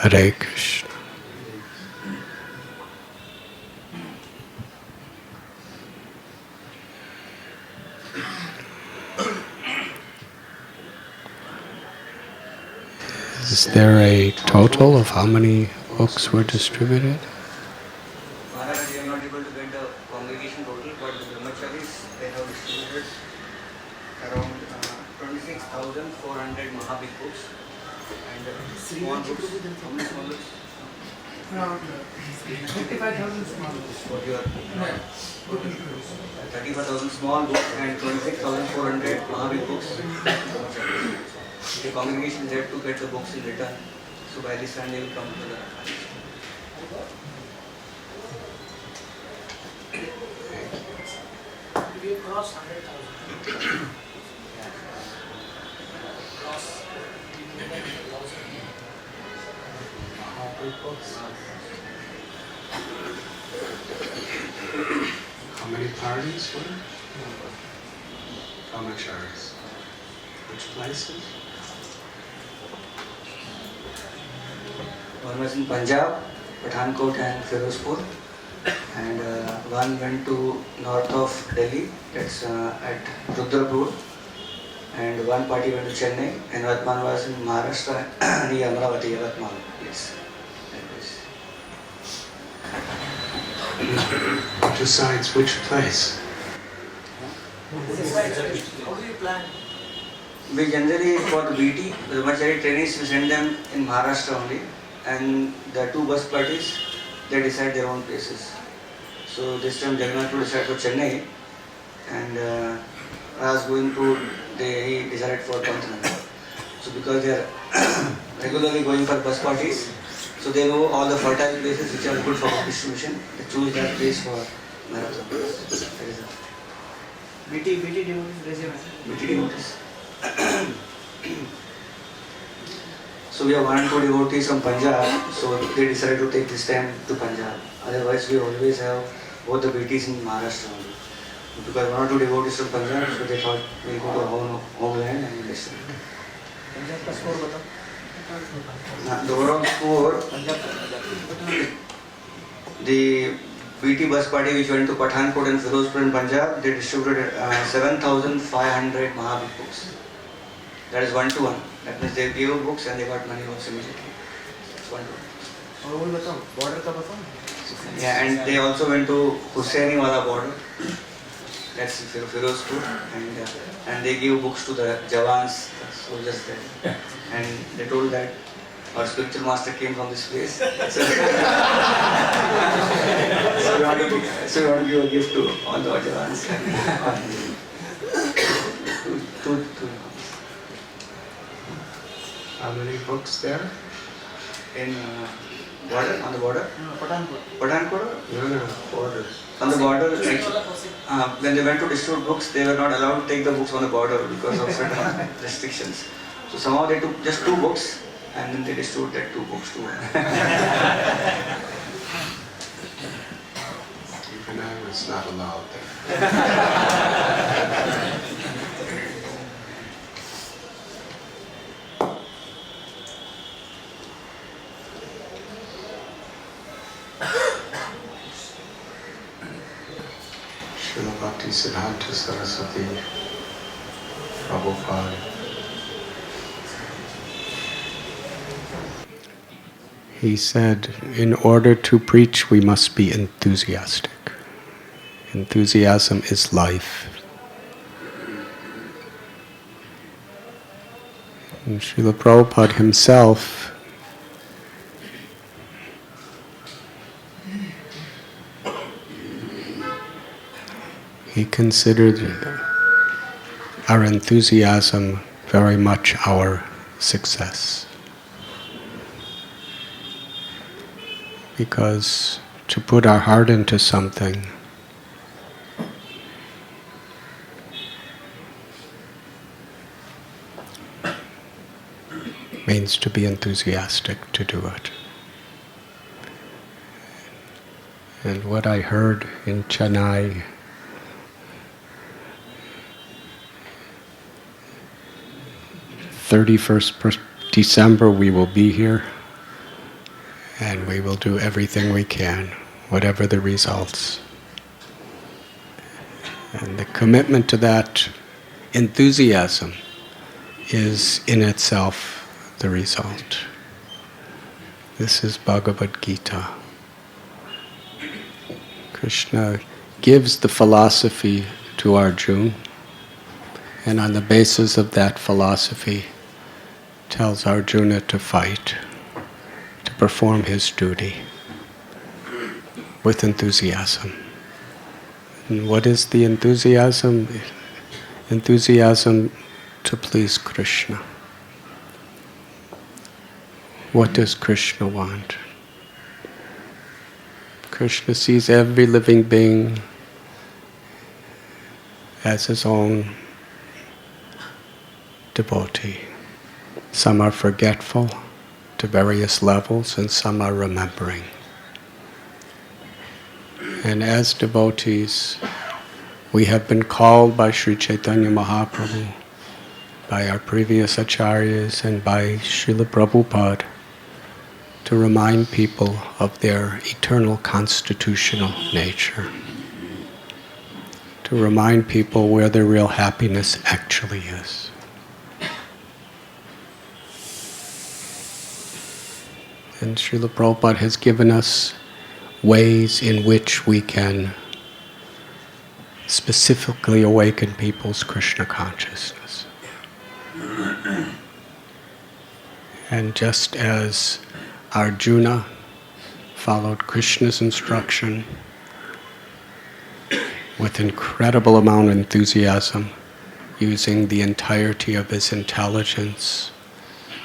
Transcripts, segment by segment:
Hare Krishna. Is there a total of how many books were distributed? Maharaj, we are not able to get the congregation total, but the brahmacharis, they have distributed around 26,400 Mahabig books. And small books, how many small books? Around 35,000 small books. For your 35,000 small books and 26,400 Mahabig books. The congregation is there to get the books in return. So by this time they will come to the We crossed 100,000. How many parties were? Brahmacharis. Which places? One was in Punjab, Pathankot and Firozpur, and one went to north of Delhi, that's at Rudrapur, and one party went to Chennai, and one was in Maharashtra, near Amravati, Yavatmal. Yes. Besides which place? How do you plan? We generally, for the BT, the Brahmachari trainees, we send them in Maharashtra only, and the two bus parties, they decide their own places. So this time Jagannath to decide for Chennai, and I was going to, he decided for Panthanam. So because they are regularly going for bus parties, so they know all the fertile places which are good for distribution. They choose that place for marathon. That is BT devotees regiment. BT devotees. So we have 1 and 2 devotees from Punjab, so they decided to take this time to Punjab. Otherwise we always have both the BTs in Maharashtra only. Because 1 or 2 devotees from Punjab, so they thought we'll go to our homeland and we'll distribute. Punjab ka score batao. The overall score, the BT bus party which went to Pathankot and Firozpur in Punjab, they distributed 7,500 Mahabig books. That is 1 to 1. That means they gave books and they got money also immediately. It's 1 to 1. और वो बताओ border का बताओ. Yeah, and they also went to Hussaini Wala border. That's Firozpur, and they gave books to the Jawans, soldiers there. And they told that our spiritual master came from this place. So we want to give a gift to all the Jawans. Two. How many books there? In border, on the border? Pathankot. Pathankot? No, borders. On the border, when they went to distribute books, they were not allowed to take the books on the border because of certain restrictions. So somehow they took just 2 books and then they distributed 2 books to Even I was not allowed there. Srila Bhaktisiddhanta Saraswati Prabhupada. He said, in order to preach, we must be enthusiastic. Enthusiasm is life. And Srila Prabhupada himself he considered our enthusiasm very much our success. Because to put our heart into something means to be enthusiastic to do it. And what I heard in Chennai, December we will be here. And we will do everything we can, whatever the results. And the commitment to that enthusiasm is in itself the result. This is Bhagavad Gita. Krishna gives the philosophy to Arjuna, and on the basis of that philosophy tells Arjuna to fight, to perform his duty with enthusiasm. And what is the enthusiasm? Enthusiasm to please Krishna. What does Krishna want? Krishna sees every living being as his own devotee. Some are forgetful to various levels, and some are remembering. And as devotees, we have been called by Sri Chaitanya Mahaprabhu, by our previous acharyas, and by Srila Prabhupada to remind people of their eternal constitutional nature, to remind people where their real happiness actually is. And Srila Prabhupada has given us ways in which we can specifically awaken people's Krishna consciousness. And just as Arjuna followed Krishna's instruction with incredible amount of enthusiasm, using the entirety of his intelligence,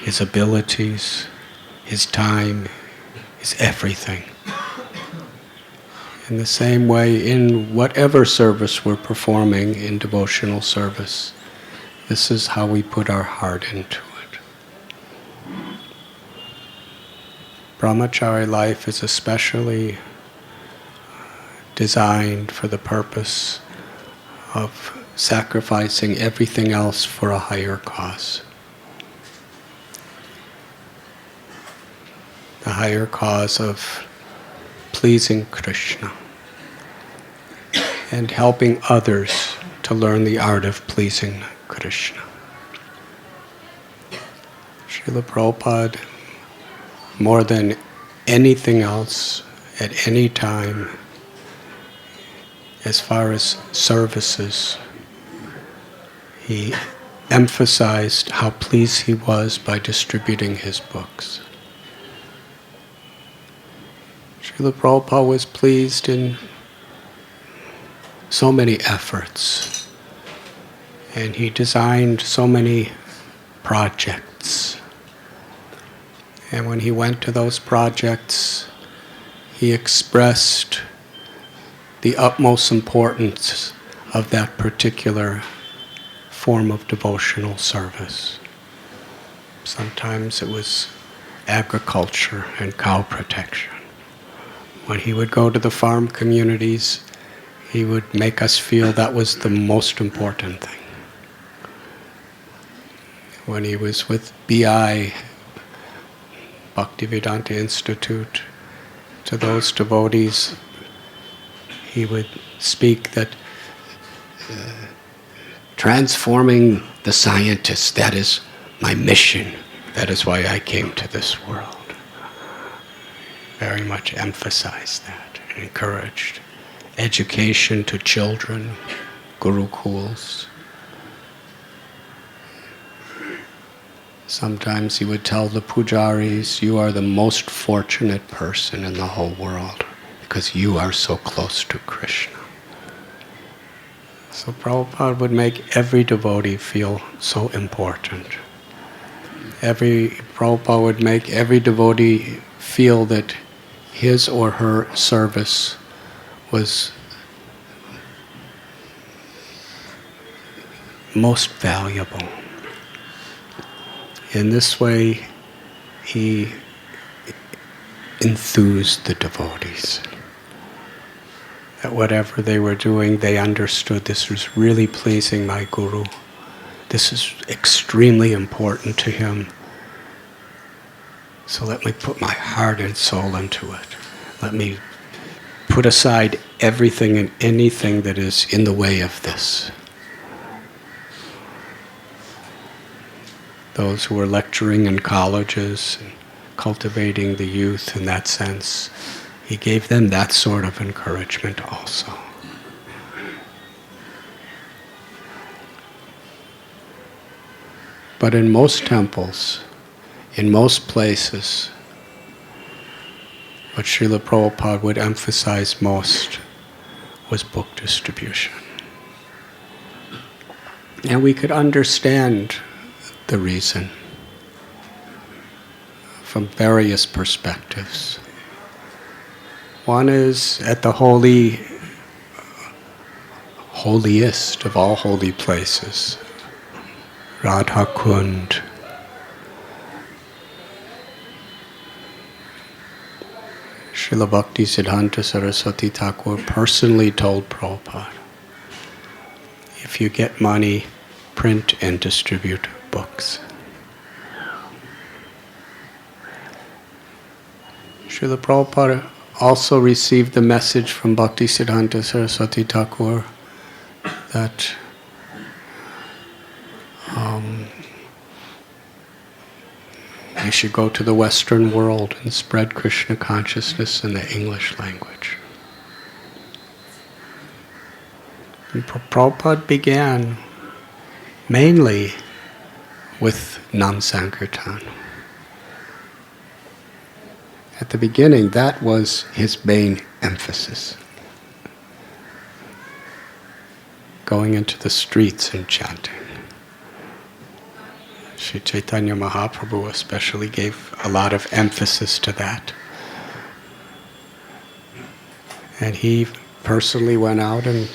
his abilities, his time, his everything. In the same way, in whatever service we're performing in devotional service, this is how we put our heart into it. Brahmachari life is especially designed for the purpose of sacrificing everything else for a higher cause. The higher cause of pleasing Krishna and helping others to learn the art of pleasing Krishna. Srila Prabhupada, more than anything else, at any time, as far as services, he emphasized how pleased he was by distributing his books. Srila Prabhupada was pleased in so many efforts, and he designed so many projects. And when he went to those projects, he expressed the utmost importance of that particular form of devotional service. Sometimes it was agriculture and cow protection. When he would go to the farm communities, he would make us feel that was the most important thing. When he was with BI, Bhaktivedanta Institute, to those devotees, he would speak that transforming the scientists, that is my mission. That is why I came to this world. Very much emphasized that and encouraged education to children, gurukuls. Sometimes he would tell the pujaris, you are the most fortunate person in the whole world because you are so close to Krishna. So Prabhupada would make every devotee feel so important. Prabhupada would make every devotee feel that his or her service was most valuable. In this way, he enthused the devotees. That whatever they were doing, they understood this was really pleasing my Guru. This is extremely important to him. So let me put my heart and soul into it. Let me put aside everything and anything that is in the way of this. Those who were lecturing in colleges and cultivating the youth in that sense, he gave them that sort of encouragement also. But in most temples, in most places, what Srila Prabhupada would emphasize most was book distribution. And we could understand the reason from various perspectives. One is at the holiest of all holy places, Radha Kund. Srila Bhakti Siddhanta Saraswati Thakur personally told Prabhupada, if you get money, print and distribute books. Srila Prabhupada also received the message from Bhakti Siddhanta Saraswati Thakur that you should go to the Western world and spread Krishna consciousness in the English language. And Prabhupada began mainly with Nam Sankirtan. At the beginning, that was his main emphasis. Going into the streets and chanting. Sri Chaitanya Mahaprabhu especially gave a lot of emphasis to that. And he personally went out and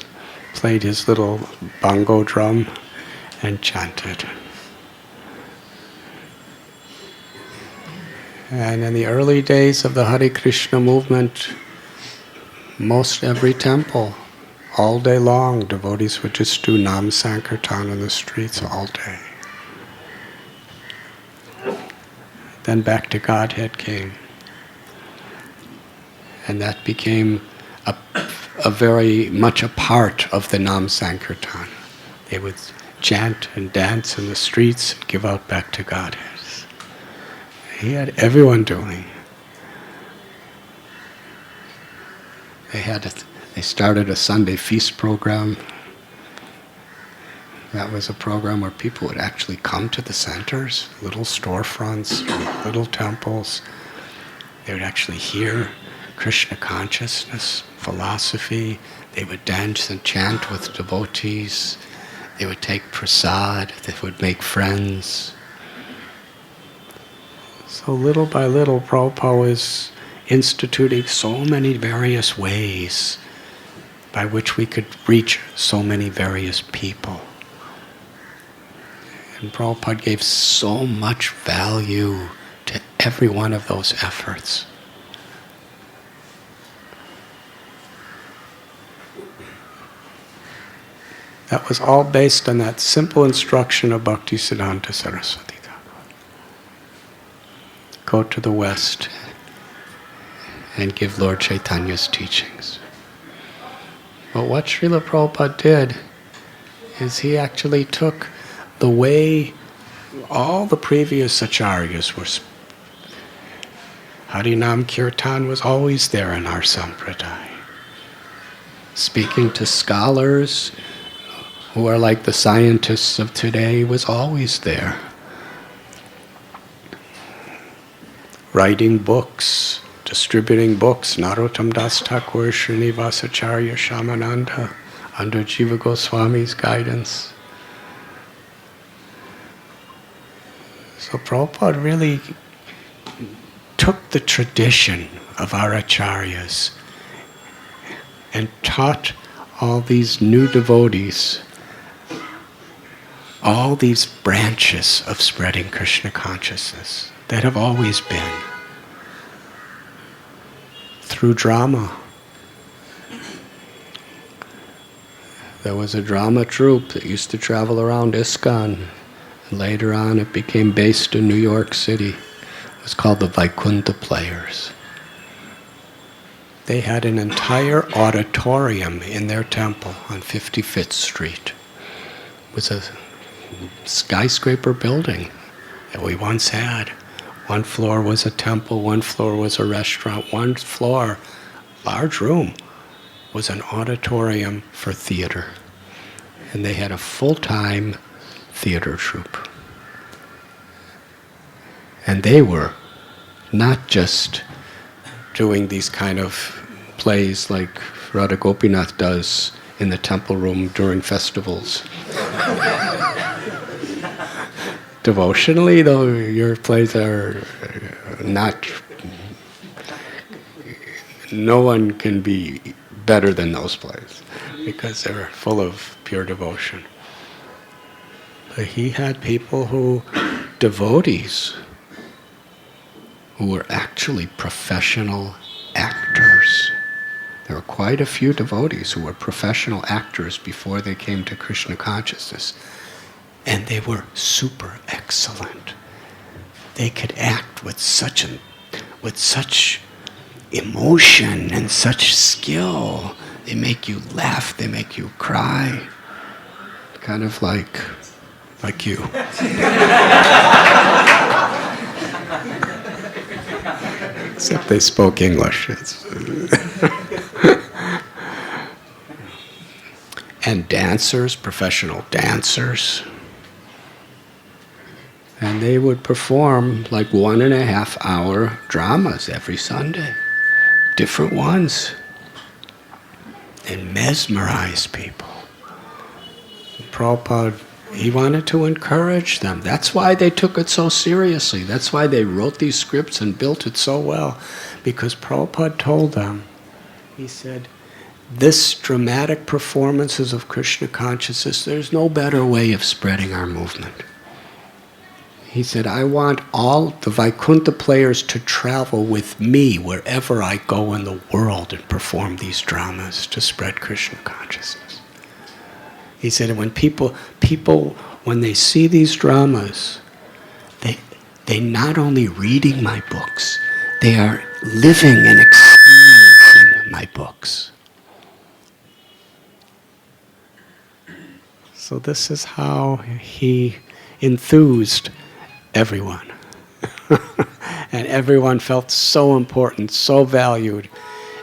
played his little bongo drum and chanted. And in the early days of the Hare Krishna movement, most every temple, all day long, devotees would just do Nam Sankirtan in the streets all day. Then back to Godhead came. And that became a very much a part of the Nam Sankirtan. They would chant and dance in the streets and give out back to Godhead. He had everyone doing. They started a Sunday feast program. That was a program where people would actually come to the centers, little storefronts, little temples. They would actually hear Krishna consciousness, philosophy. They would dance and chant with devotees. They would take prasad. They would make friends. So little by little, Prabhupada was instituting so many various ways by which we could reach so many various people. And Prabhupada gave so much value to every one of those efforts. That was all based on that simple instruction of Bhakti Siddhanta Saraswati Thakur. Go to the West and give Lord Chaitanya's teachings. But what Srila Prabhupada did is he actually took the way all the previous acharyas were. Harinam Kirtan was always there in our sampradaya. Speaking to scholars who are like the scientists of today was always there. Writing books, distributing books, Narottam Das Thakur, Srinivasacharya Shamananda, under Jiva Goswami's guidance. So Prabhupada really took the tradition of our acharyas and taught all these new devotees all these branches of spreading Krishna consciousness that have always been. Through drama. There was a drama troupe that used to travel around ISKCON. And later on it became based in New York City. was called the Vaikuntha Players. They had an entire auditorium in their temple on 55th Street. It was a skyscraper building that we once had. One floor was a temple, one floor was a restaurant, one floor, large room, was an auditorium for theater. And they had a full-time theater troupe. And they were not just doing these kind of plays like Radha Gopinath does in the temple room during festivals. Devotionally, though, your plays are not... No one can be better than those plays because they're full of pure devotion. But he had people devotees, who were actually professional actors. There were quite a few devotees who were professional actors before they came to Krishna consciousness. And they were super excellent. They could act with such emotion and such skill. They make you laugh, they make you cry. Kind of like you. Except they spoke English. And dancers, professional dancers. And they would perform like 1.5-hour dramas every Sunday. Different ones. And mesmerize people. And Prabhupada, he wanted to encourage them. That's why they took it so seriously. That's why they wrote these scripts and built it so well. Because Prabhupada told them, he said, this dramatic performances of Krishna consciousness, there's no better way of spreading our movement. He said, I want all the Vaikuntha players to travel with me wherever I go in the world and perform these dramas to spread Krishna consciousness. He said, when people, when they see these dramas, they not only reading my books, they are living and experiencing my books. So this is how he enthused everyone. And everyone felt so important, so valued.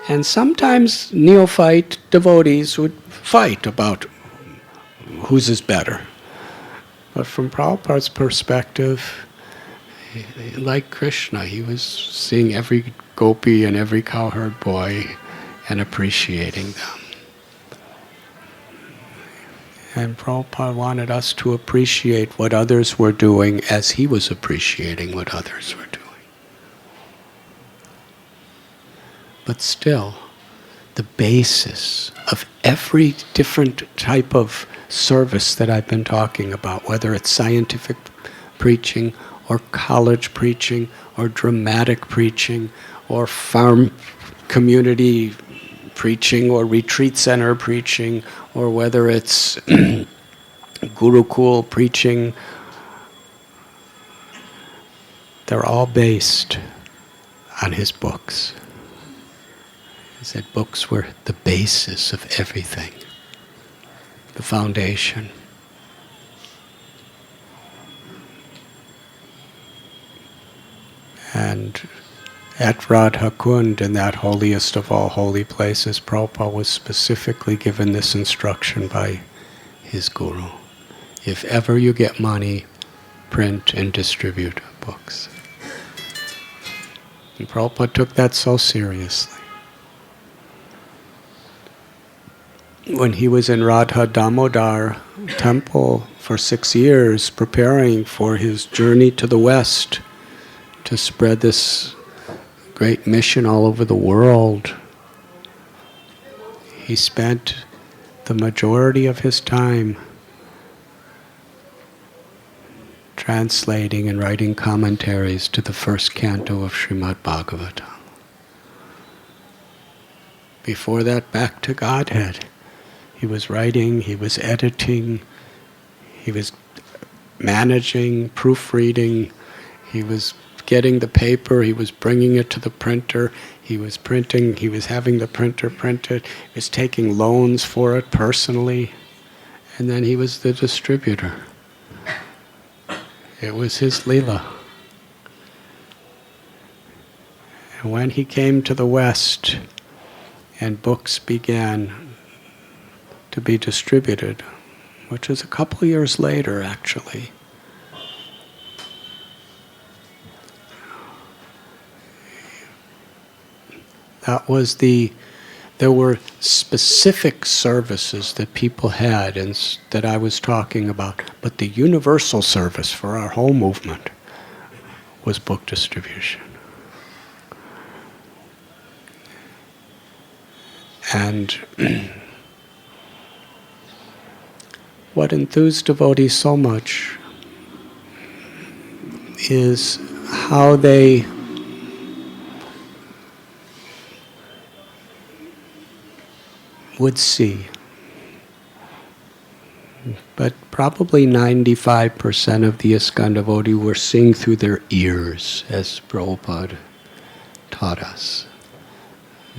And sometimes neophyte devotees would fight about whose is better. But from Prabhupada's perspective, like Krishna, he was seeing every gopi and every cowherd boy and appreciating them. And Prabhupada wanted us to appreciate what others were doing as he was appreciating what others were doing. But still, the basis of every different type of service that I've been talking about, whether it's scientific preaching or college preaching or dramatic preaching or farm community preaching or retreat center preaching, or whether it's Gurukul preaching, they're all based on his books. He said books were the basis of everything, the foundation. And at Radha Kund, in that holiest of all holy places, Prabhupada was specifically given this instruction by his guru. If ever you get money, print and distribute books. And Prabhupada took that so seriously. When he was in Radha Damodar temple for 6 years, preparing for his journey to the West to spread this great mission all over the world, he spent the majority of his time translating and writing commentaries to the first canto of Srimad Bhagavatam. Before that, back to Godhead. He was writing, he was editing, he was managing, proofreading, he was getting the paper, he was bringing it to the printer, he was printing, he was having the printer print it, he was taking loans for it personally, and then he was the distributor. It was his Leela. And when he came to the West and books began to be distributed, which was a couple years later actually, there were specific services that people had and that I was talking about, but the universal service for our whole movement was book distribution. And what enthused devotees so much is how they would see. But probably 95% of the ISKCON devotees were seeing through their ears, as Prabhupada taught us.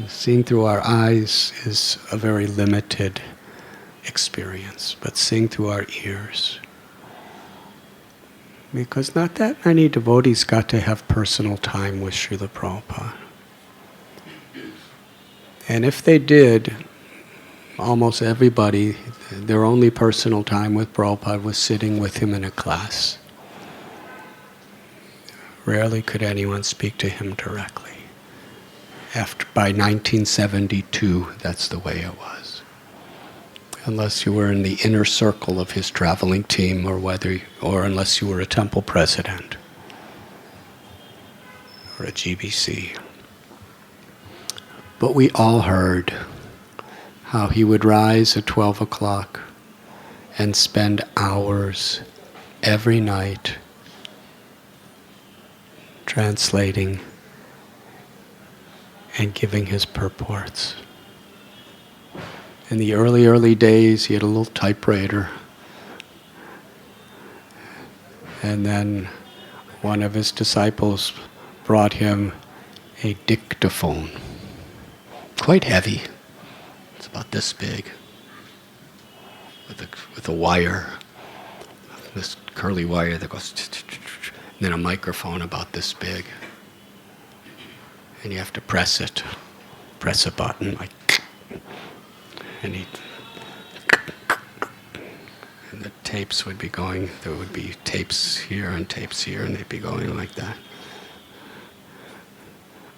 Seeing through our eyes is a very limited experience, but seeing through our ears. Because not that many devotees got to have personal time with Srila Prabhupada. And if they did, almost everybody, their only personal time with Prabhupada was sitting with him in a class. Rarely could anyone speak to him directly. By 1972, that's the way it was. Unless you were in the inner circle of his traveling team, or unless you were a temple president or a GBC. But we all heard how he would rise at 12 o'clock and spend hours every night translating and giving his purports. In the early days, he had a little typewriter. And then one of his disciples brought him a dictaphone. Quite heavy. It's about this big. With a wire. This curly wire that goes... And then a microphone about this big. And you have to press it. Press a button, like... And the tapes would be going, there would be tapes here, and they'd be going like that.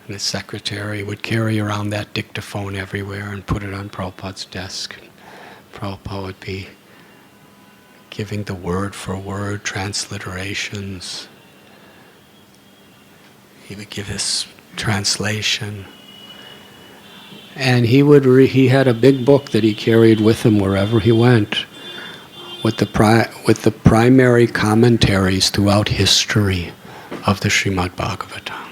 And the secretary would carry around that dictaphone everywhere and put it on Prabhupada's desk. And Prabhupada would be giving the word for word transliterations. He would give his translation. And he had a big book that he carried with him wherever he went, with the primary commentaries throughout history of the Srimad Bhagavatam.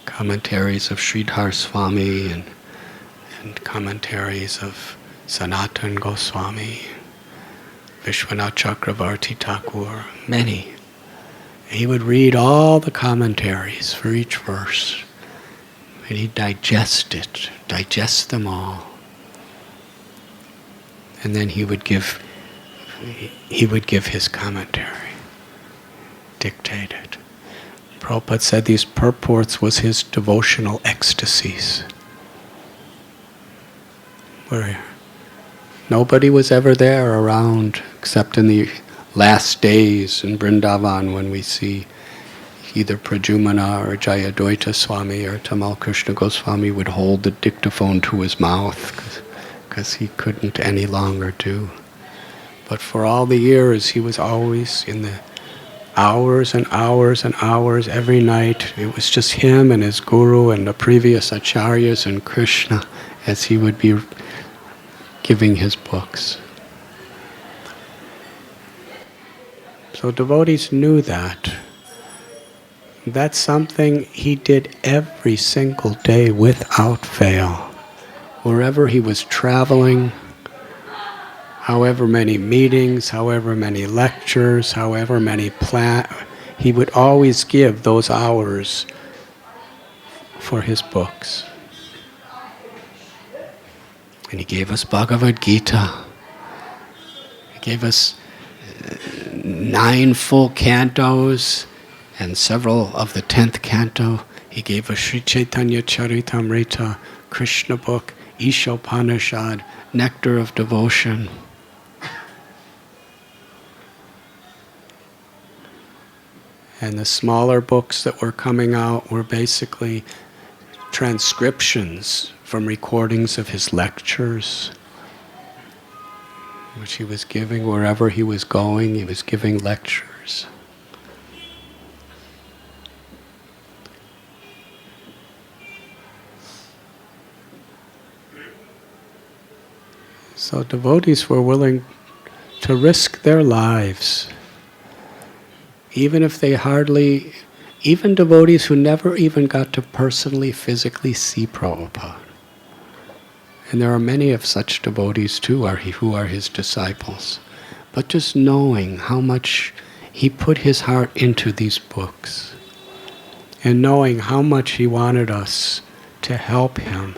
Commentaries of Sridhar Swami and commentaries of Sanatan Goswami, Vishwanath Chakravarti Thakur, many. He would read all the commentaries for each verse. And he'd digest them all. And then he would give his commentary, dictated. Prabhupada said these purports was his devotional ecstasies. Where nobody was ever there around except in the last days in Vrindavan when we see either Prajumana or Jayadvaita Swami or Tamal Krishna Goswami would hold the dictaphone to his mouth because he couldn't any longer do. But for all the years, he was always in the hours and hours and hours every night. It was just him and his guru and the previous acharyas and Krishna as he would be giving his books. So devotees knew that. That's something he did every single day without fail. Wherever he was traveling, however many meetings, however many lectures, however many he would always give those hours for his books. And he gave us Bhagavad Gita. He gave us 9 full cantos and several of the 10th canto. He gave us Sri Chaitanya Charitamrita, Krishna book, Ishopanishad, Nectar of Devotion. And the smaller books that were coming out were basically transcriptions from recordings of his lectures, which he was giving wherever he was going. He was giving lectures. So devotees were willing to risk their lives, even if they hardly, even devotees who never even got to personally, physically see Prabhupada. And there are many of such devotees too who are his disciples. But just knowing how much he put his heart into these books, and knowing how much he wanted us to help him,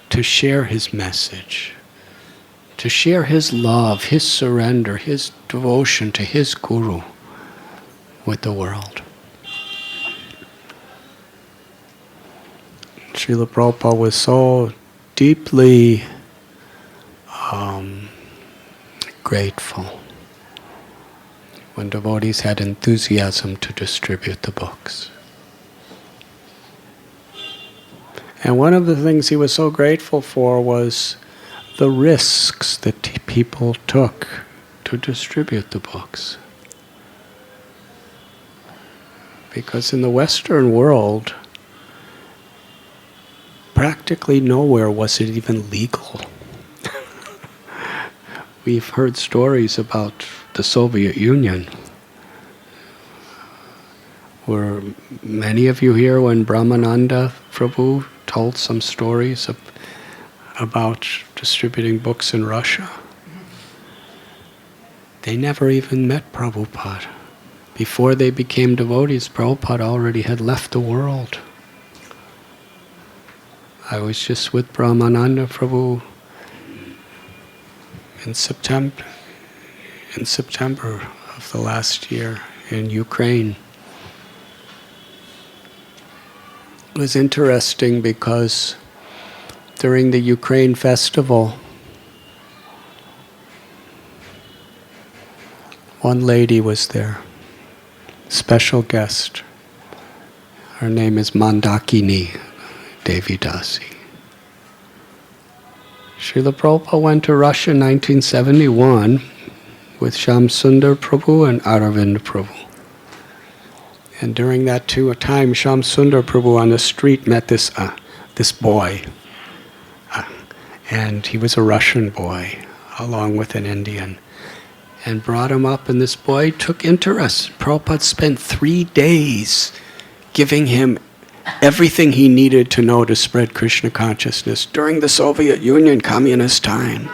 to share his message, to share his love, his surrender, his devotion to his Guru with the world. Srila Prabhupada was so deeply grateful when devotees had enthusiasm to distribute the books. And one of the things he was so grateful for was the risks that people took to distribute the books. Because in the Western world, practically nowhere was it even legal. We've heard stories about the Soviet Union. Were many of you here when Brahmananda Prabhu told some stories about distributing books in Russia? They never even met Prabhupada. Before they became devotees, Prabhupada already had left the world. I was just with Brahmananda Prabhu in September of the last year in Ukraine. It was interesting because during the Ukraine festival, one lady was there, special guest. Her name is Mandakini Devi Dasi. Srila Prabhupada went to Russia in 1971 with Shamsundar Prabhu and Aravind Prabhu. And during that time, Shamsundar Prabhu on the street met this boy. And he was a Russian boy, along with an Indian. And brought him up, and this boy took interest. Prabhupada spent 3 days giving him everything he needed to know to spread Krishna consciousness during the Soviet Union communist time.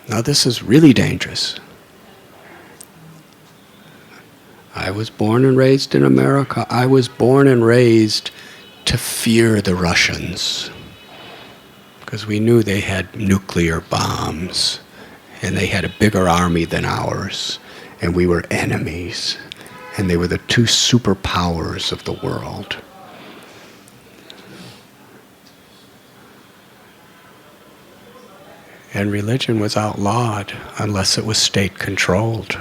Now this is really dangerous. I was born and raised in America. I was born and raised to fear the Russians, because we knew they had nuclear bombs, and they had a bigger army than ours, and we were enemies. And they were the 2 superpowers of the world. And religion was outlawed unless it was state-controlled.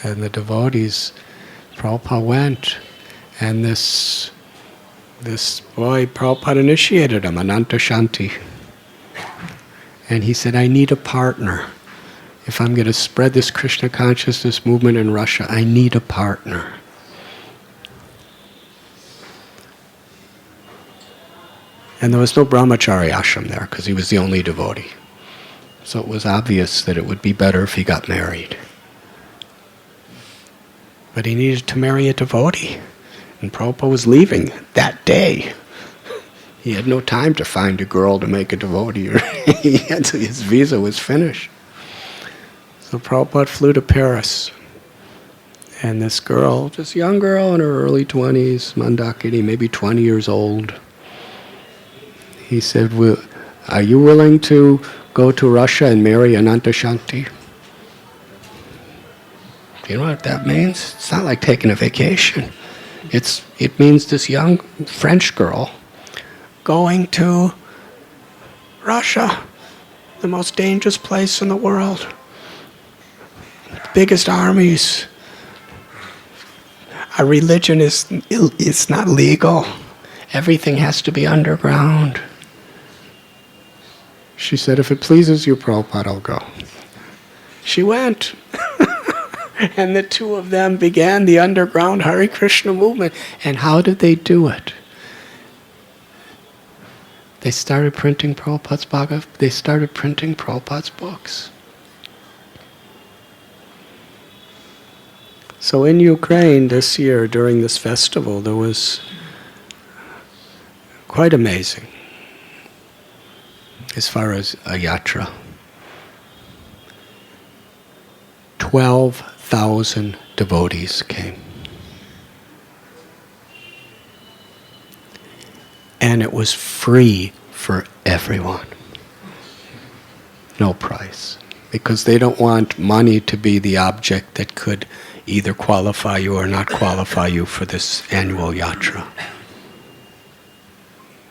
And the devotees, Prabhupada went, and this boy, Prabhupada initiated him, Ananta Shanti. And he said, I need a partner. If I'm going to spread this Krishna consciousness movement in Russia, I need a partner. And there was no brahmachari ashram there, because he was the only devotee. So it was obvious that it would be better if he got married. But he needed to marry a devotee. And Prabhupada was leaving that day. He had no time to find a girl to make a devotee. His visa was finished. So Prabhupada flew to Paris. And this girl, just a young girl in her early 20s, Mandakini, maybe 20 years old, he said, are you willing to go to Russia and marry Anantashanti? Do you know what that means? It's not like taking a vacation. It means this young French girl going to Russia, the most dangerous place in the world, biggest armies. Our religion is not legal. Everything has to be underground. She said, if it pleases you, Prabhupada, I'll go. She went. And the two of them began the underground Hare Krishna movement. And how did they do it? They started printing Prabhupada's Bhagavad. They started printing Prabhupada's books. So in Ukraine this year, during this festival, there was quite amazing as far as a yatra. 12,000 devotees came. And it was free for everyone. No price. Because they don't want money to be the object that could either qualify you or not qualify you for this annual yatra.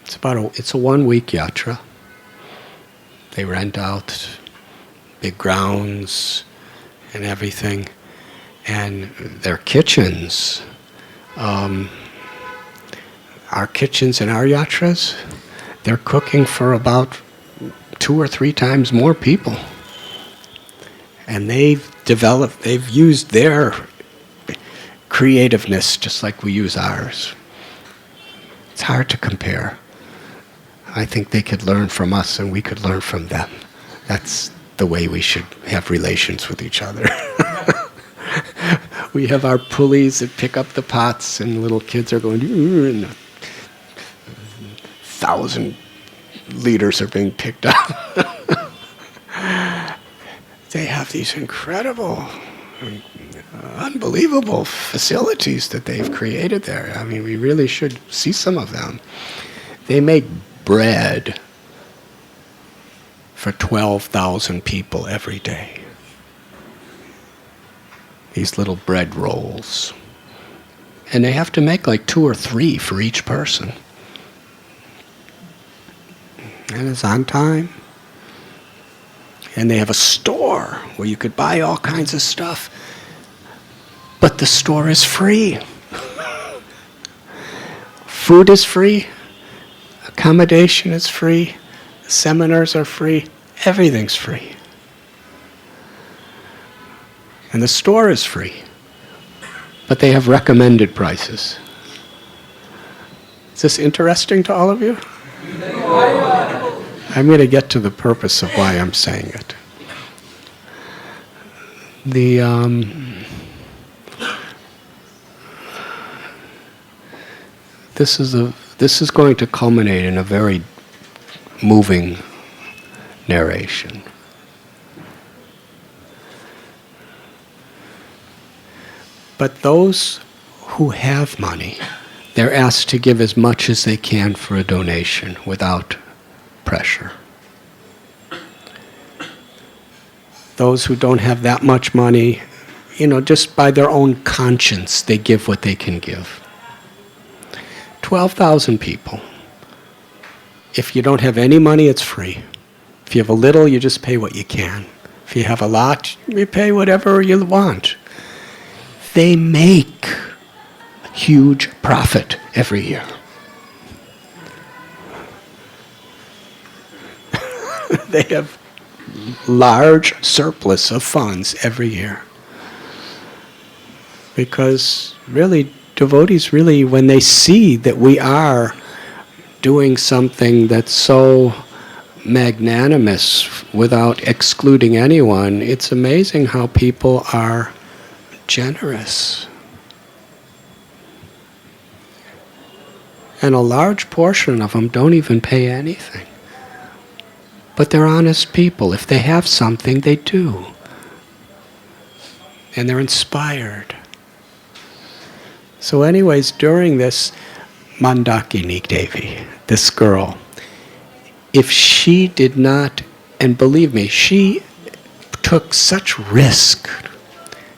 It's a 1 week yatra. They rent out big grounds and everything. And their kitchens, our kitchens in our yatras, they're cooking for about 2 or 3 times more people. And they've used their creativeness just like we use ours. It's hard to compare. I think they could learn from us and we could learn from them. That's the way we should have relations with each other. We have our pulleys that pick up the pots and little kids are going, and 1,000 liters are being picked up. They have these incredible, unbelievable facilities that they've created there. I mean, we really should see some of them. They make bread for 12,000 people every day. These little bread rolls. And they have to make like 2 or 3 for each person. And it's on time. And they have a store where you could buy all kinds of stuff. But the store is free. Food is free. Accommodation is free. Seminars are free. Everything's free. And the store is free. But they have recommended prices. Is this interesting to all of you? I'm going to get to the purpose of why I'm saying it. This is going to culminate in a very moving narration. But those who have money, they're asked to give as much as they can for a donation without pressure. Those who don't have that much money, just by their own conscience, they give what they can give. 12,000 people. If you don't have any money, it's free. If you have a little, you just pay what you can. If you have a lot, you pay whatever you want. They make huge profit every year. They have large surplus of funds every year. Because really, devotees really, when they see that we are doing something that's so magnanimous without excluding anyone, it's amazing how people are generous. And a large portion of them don't even pay anything. But they're honest people. If they have something, they do. and they're inspired. So anyways, during this, Mandakini Devi, this girl, if she did not, and believe me, she took such risk.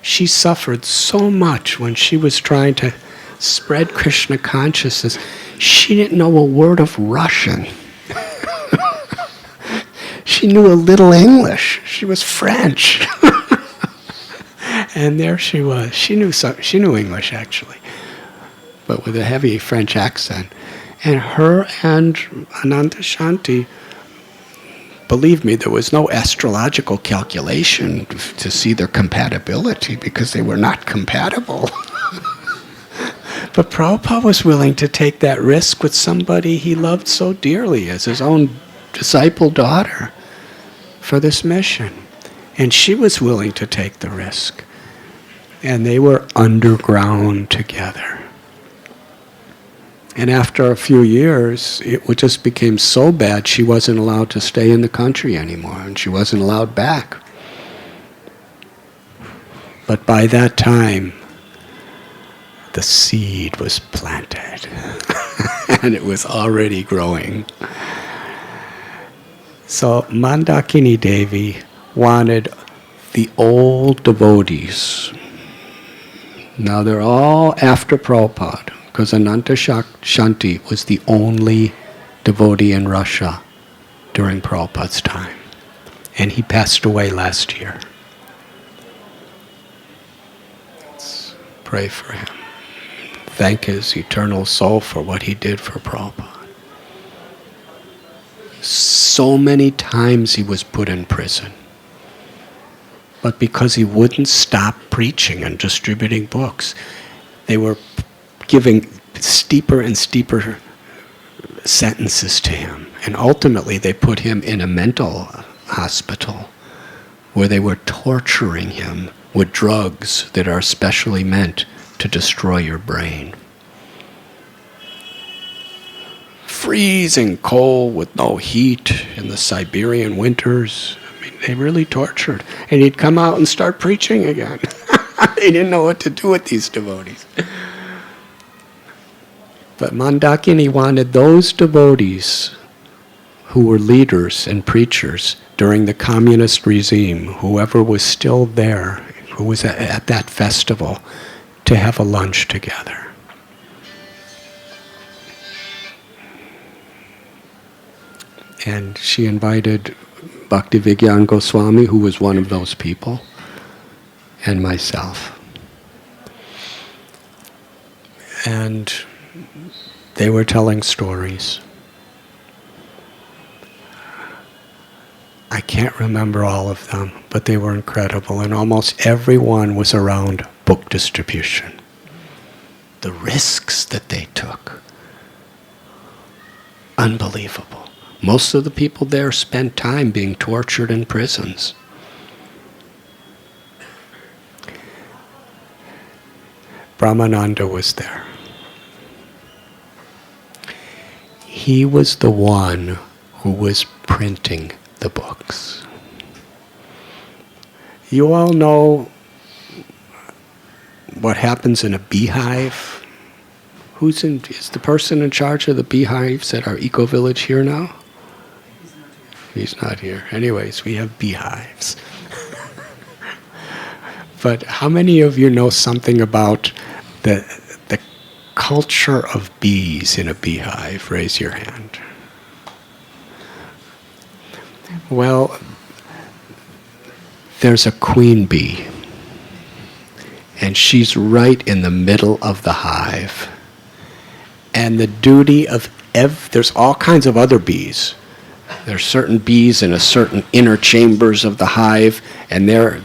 She suffered so much when she was trying to spread Krishna consciousness. She didn't know a word of Russian. She knew a little English. She was French. And there she was. She knew English actually, but with a heavy French accent. And her and Ananta Shanti, believe me, there was no astrological calculation to see their compatibility because they were not compatible. But Prabhupada was willing to take that risk with somebody he loved so dearly as his own disciple daughter for this mission. And she was willing to take the risk. And they were underground together. And after a few years, it just became so bad she wasn't allowed to stay in the country anymore, and she wasn't allowed back. But by that time, the seed was planted, and it was already growing. So Mandakini Devi wanted the old devotees. Now they're all after Prabhupada, because Ananta Shanti was the only devotee in Russia during Prabhupada's time. And he passed away last year. Let's pray for him. Thank his eternal soul for what he did for Prabhupada. So many times he was put in prison. But because he wouldn't stop preaching and distributing books, they were giving steeper and steeper sentences to him. And ultimately they put him in a mental hospital where they were torturing him with drugs that are specially meant to destroy your brain. Freezing cold with no heat in the Siberian winters. They really tortured. And he'd come out and start preaching again. They didn't know what to do with these devotees. But Mandakini wanted those devotees who were leaders and preachers during the communist regime, whoever was still there, who was at that festival, to have a lunch together. And she invited Bhaktivigyan Goswami, who was one of those people, and myself. And they were telling stories. I can't remember all of them, but they were incredible, and almost everyone was around book distribution. The risks that they took. Unbelievable. Most of the people there spent time being tortured in prisons. Brahmananda was there. He was the one who was printing the books. You all know what happens in a beehive? Is the person in charge of the beehives at our eco-village here now? He's not here. Anyways, we have beehives. But how many of you know something about the culture of bees in a beehive? Raise your hand. Well, there's a queen bee, and she's right in the middle of the hive. And the duty of there's all kinds of other bees. There's certain bees in a certain inner chambers of the hive, and they're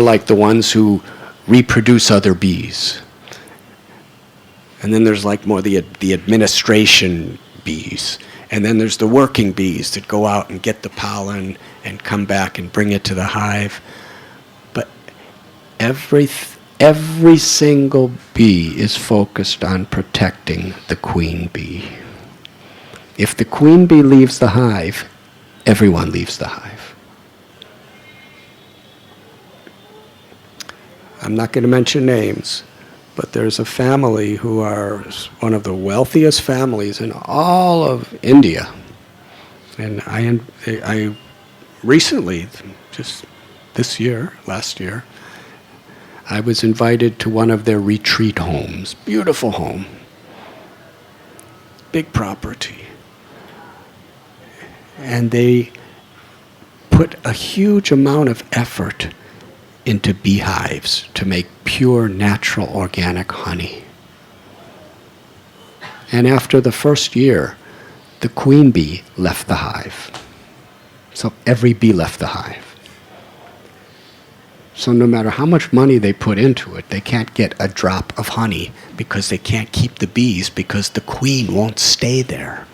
like the ones who reproduce other bees. And then there's like more the administration bees. And then there's the working bees that go out and get the pollen and come back and bring it to the hive. But every single bee is focused on protecting the queen bee. If the queen bee leaves the hive, everyone leaves the hive. I'm not going to mention names, but there's a family who are one of the wealthiest families in all of India. And I recently, just this year, last year, I was invited to one of their retreat homes. Beautiful home. Big property. And they put a huge amount of effort into beehives to make pure, natural, organic honey. And after the first year, the queen bee left the hive. So every bee left the hive. So no matter how much money they put into it, they can't get a drop of honey because they can't keep the bees because the queen won't stay there.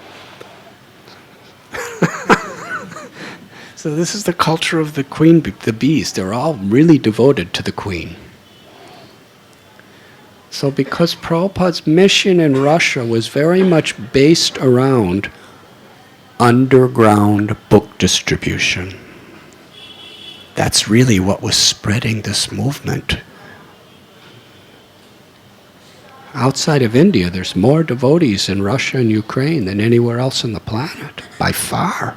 So this is the culture of the queen bee, the bees. They're all really devoted to the queen. So because Prabhupada's mission in Russia was very much based around underground book distribution, that's really what was spreading this movement. Outside of India, there's more devotees in Russia and Ukraine than anywhere else on the planet, by far.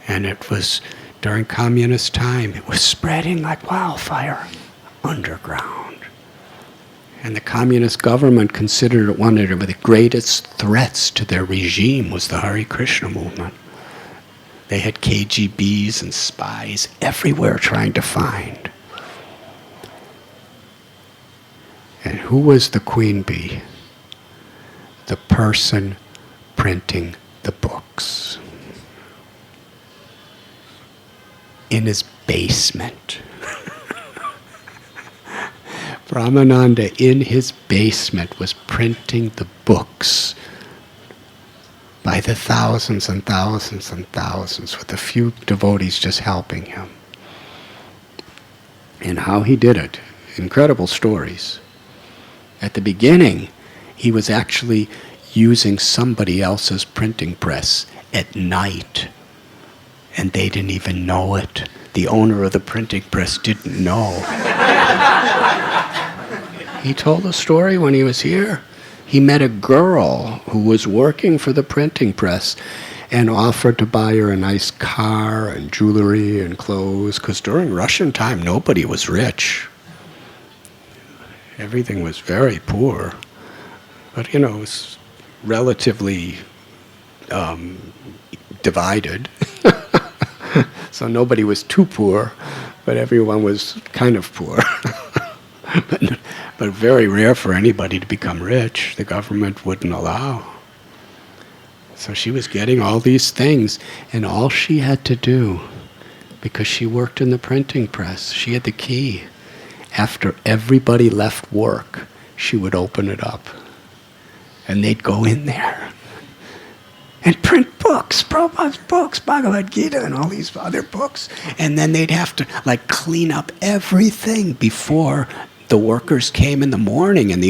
And it was, during communist time, it was spreading like wildfire underground. And the communist government considered it one of the greatest threats to their regime was the Hare Krishna movement. They had KGBs and spies everywhere trying to find. And who was the queen bee? The person printing the books. In his basement. Brahmananda in his basement was printing the books by the thousands and thousands and thousands, with a few devotees just helping him. And how he did it, incredible stories. At the beginning, he was actually using somebody else's printing press at night. And they didn't even know it. The owner of the printing press didn't know. He told a story when he was here. He met a girl who was working for the printing press and offered to buy her a nice car and jewelry and clothes, because during Russian time, nobody was rich. Everything was very poor. But, it was relatively divided. So nobody was too poor, but everyone was kind of poor. but very rare for anybody to become rich. The government wouldn't allow. So she was getting all these things, and all she had to do, because she worked in the printing press, she had the key. After everybody left work, she would open it up, and they'd go in there and print books, Prabhupada's books, Bhagavad Gita and all these other books. And then they'd have to clean up everything before the workers came in the morning and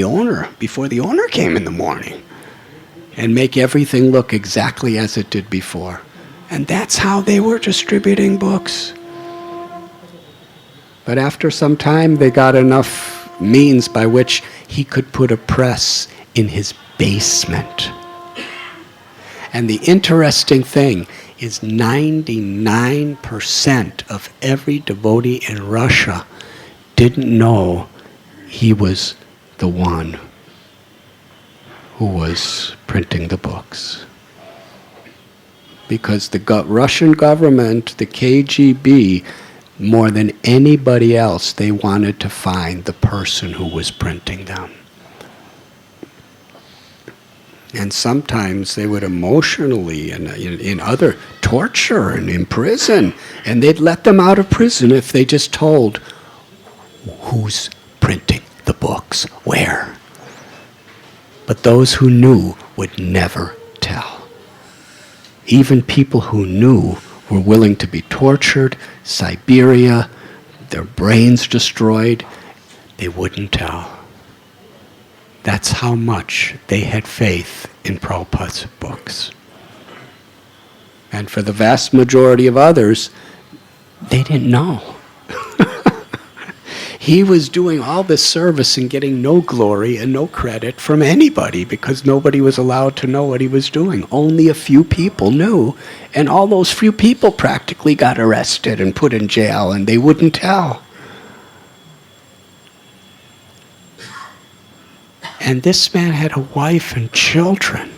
before the owner came in the morning. And make everything look exactly as it did before. And that's how they were distributing books. But after some time, they got enough means by which he could put a press in his basement. And the interesting thing is 99% of every devotee in Russia didn't know he was the one who was printing the books. Because the Russian government, the KGB, more than anybody else, they wanted to find the person who was printing them. And sometimes they would emotionally and in other torture and in prison, and they'd let them out of prison if they just told who's printing the books, where. But those who knew would never tell. Even people who knew were willing to be tortured, Siberia, their brains destroyed, they wouldn't tell. That's how much they had faith in Prabhupada's books. And for the vast majority of others, They didn't know. He was doing all this service and getting no glory and no credit from anybody because nobody was allowed to know what he was doing. Only a few people knew, and all those few people practically got arrested and put in jail, and they wouldn't tell. And this man had a wife and children.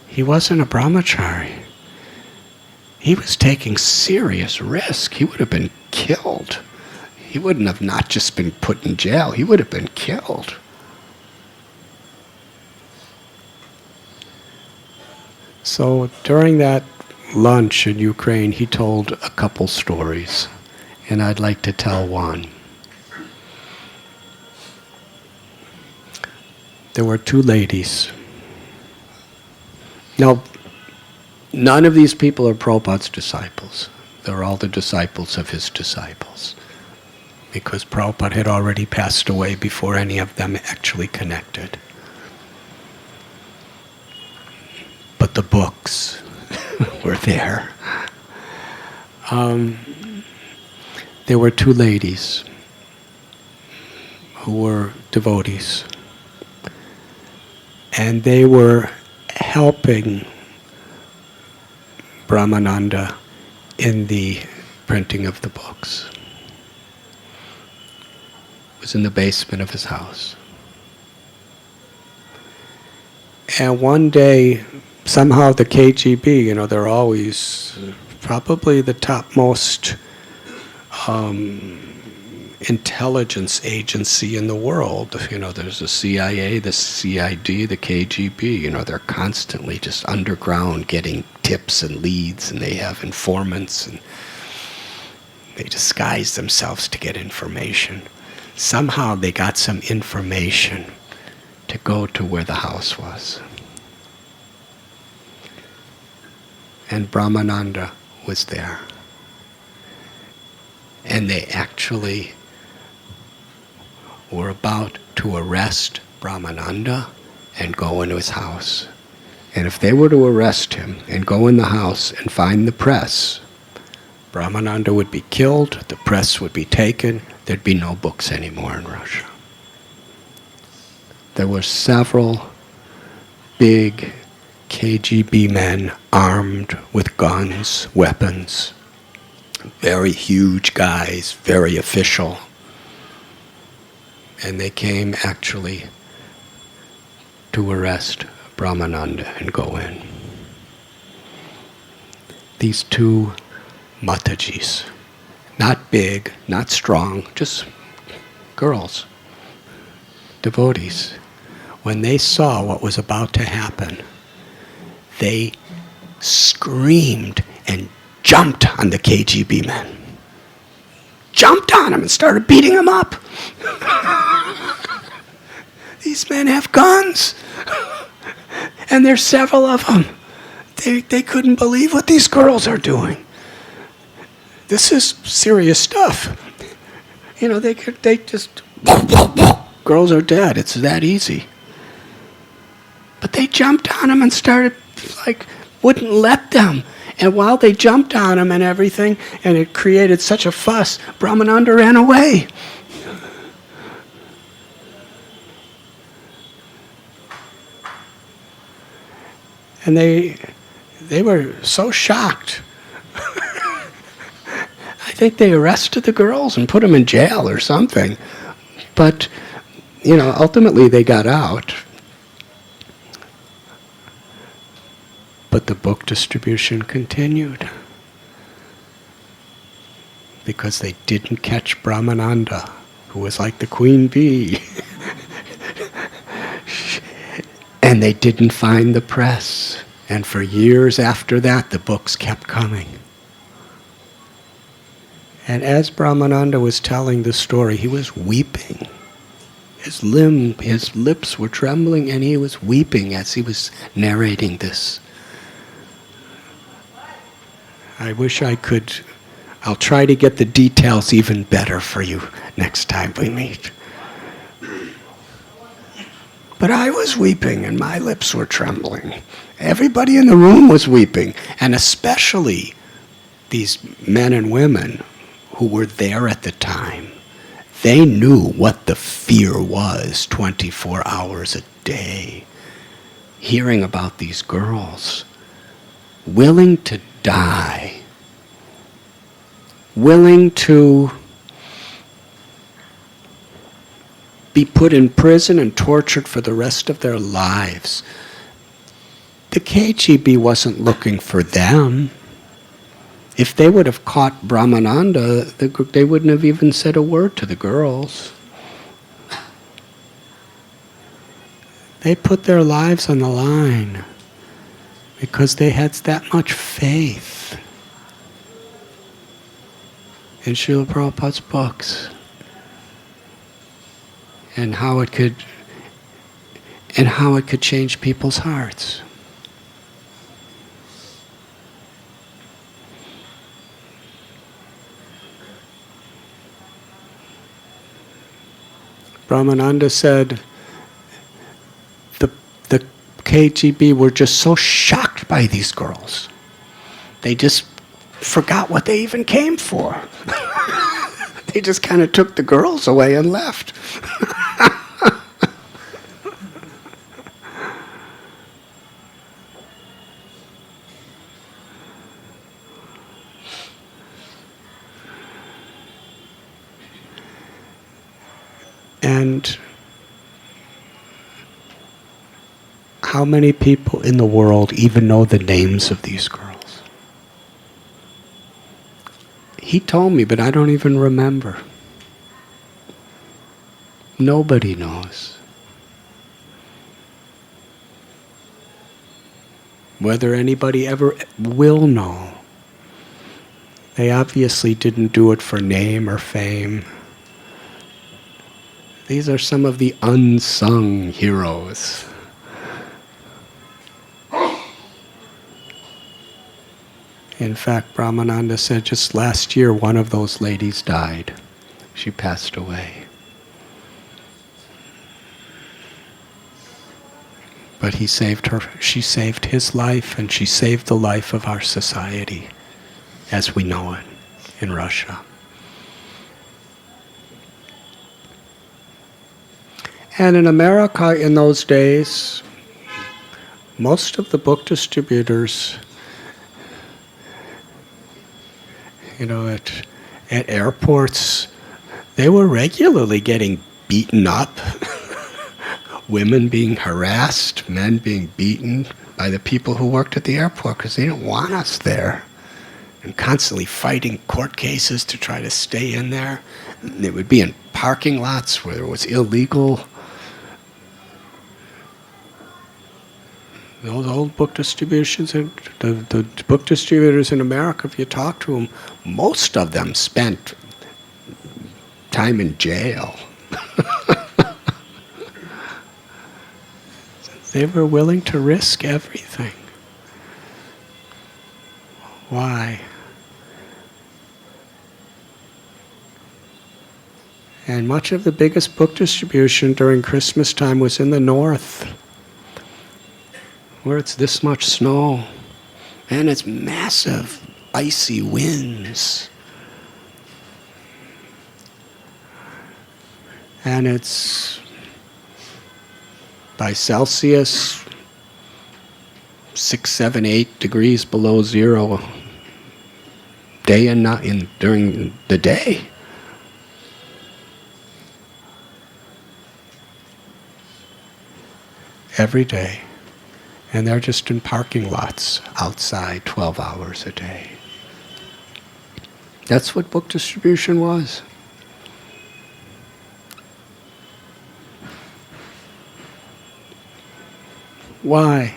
He wasn't a brahmachari. He was taking serious risk. He would have been killed. He wouldn't have not just been put in jail, he would have been killed. So during that lunch in Ukraine, he told a couple stories, and I'd like to tell one. There were two ladies. Now, none of these people are Prabhupada's disciples. They're all the disciples of his disciples, because Prabhupada had already passed away before any of them actually connected. But the books were there. There were two ladies who were devotees, and they were helping Brahmananda in the printing of the books. Was in the basement of his house. And one day, somehow the KGB, they're always probably the topmost intelligence agency in the world. There's the CIA, the CID, the KGB. They're constantly just underground getting tips and leads, and they have informants, and they disguise themselves to get information. Somehow they got some information to go to where the house was. And Brahmananda was there. And they actually were about to arrest Brahmananda and go into his house. And if they were to arrest him and go in the house and find the press, Brahmananda would be killed, the press would be taken, there'd be no books anymore in Russia. There were several big KGB men armed with guns, weapons, very huge guys, very official. And they came actually to arrest Brahmananda and go in. These two Matajis, not big, not strong, just girls, devotees. When they saw what was about to happen, they screamed and jumped on the KGB men. Jumped on them and started beating them up. These men have guns. And there's several of them. They couldn't believe what these girls are doing. This is serious stuff. They just, girls are dead. It's that easy. But they jumped on them and started, wouldn't let them. And while they jumped on him and everything, and it created such a fuss, Brahmananda ran away. And they were so shocked. I think they arrested the girls and put them in jail or something. But, ultimately they got out. But the book distribution continued because they didn't catch Brahmananda, who was like the queen bee. And they didn't find the press. And for years after that, the books kept coming. And as Brahmananda was telling the story, he was weeping. His lips were trembling, and he was weeping as he was narrating this. I wish I could. I'll try to get the details even better for you next time we meet. But I was weeping and my lips were trembling. Everybody in the room was weeping, and especially these men and women who were there at the time, they knew what the fear was 24 hours a day. Hearing about these girls, willing to die, willing to be put in prison and tortured for the rest of their lives. The KGB wasn't looking for them. If they would have caught Brahmananda, they wouldn't have even said a word to the girls. They put their lives on the line because they had that much faith in Srila Prabhupada's books and how it could change people's hearts. Brahmananda said the KGB were just so shocked by these girls. They just forgot what they even came for. They just kind of took the girls away and left. And how many people in the world even know the names of these girls? He told me, but I don't even remember. Nobody knows. Whether anybody ever will know. They obviously didn't do it for name or fame. These are some of the unsung heroes. In fact, Brahmananda said just last year one of those ladies died. She passed away. But he saved her. She saved his life, and she saved the life of our society as we know it in Russia. And in America in those days, most of the book distributors, at airports, they were regularly getting beaten up. Women being harassed, men being beaten by the people who worked at the airport because they didn't want us there. And constantly fighting court cases to try to stay in there. They would be in parking lots where it was illegal. Those old book distributions, the book distributors in America, if you talk to them, most of them spent time in jail. They were willing to risk everything. Why? And much of the biggest book distribution during Christmas time was in the north, where it's this much snow, and it's massive, icy winds. And it's, by Celsius, 6, 7, 8 degrees below zero, day and night, during the day. Every day. And they're just in parking lots outside 12 hours a day. That's what book distribution was. Why?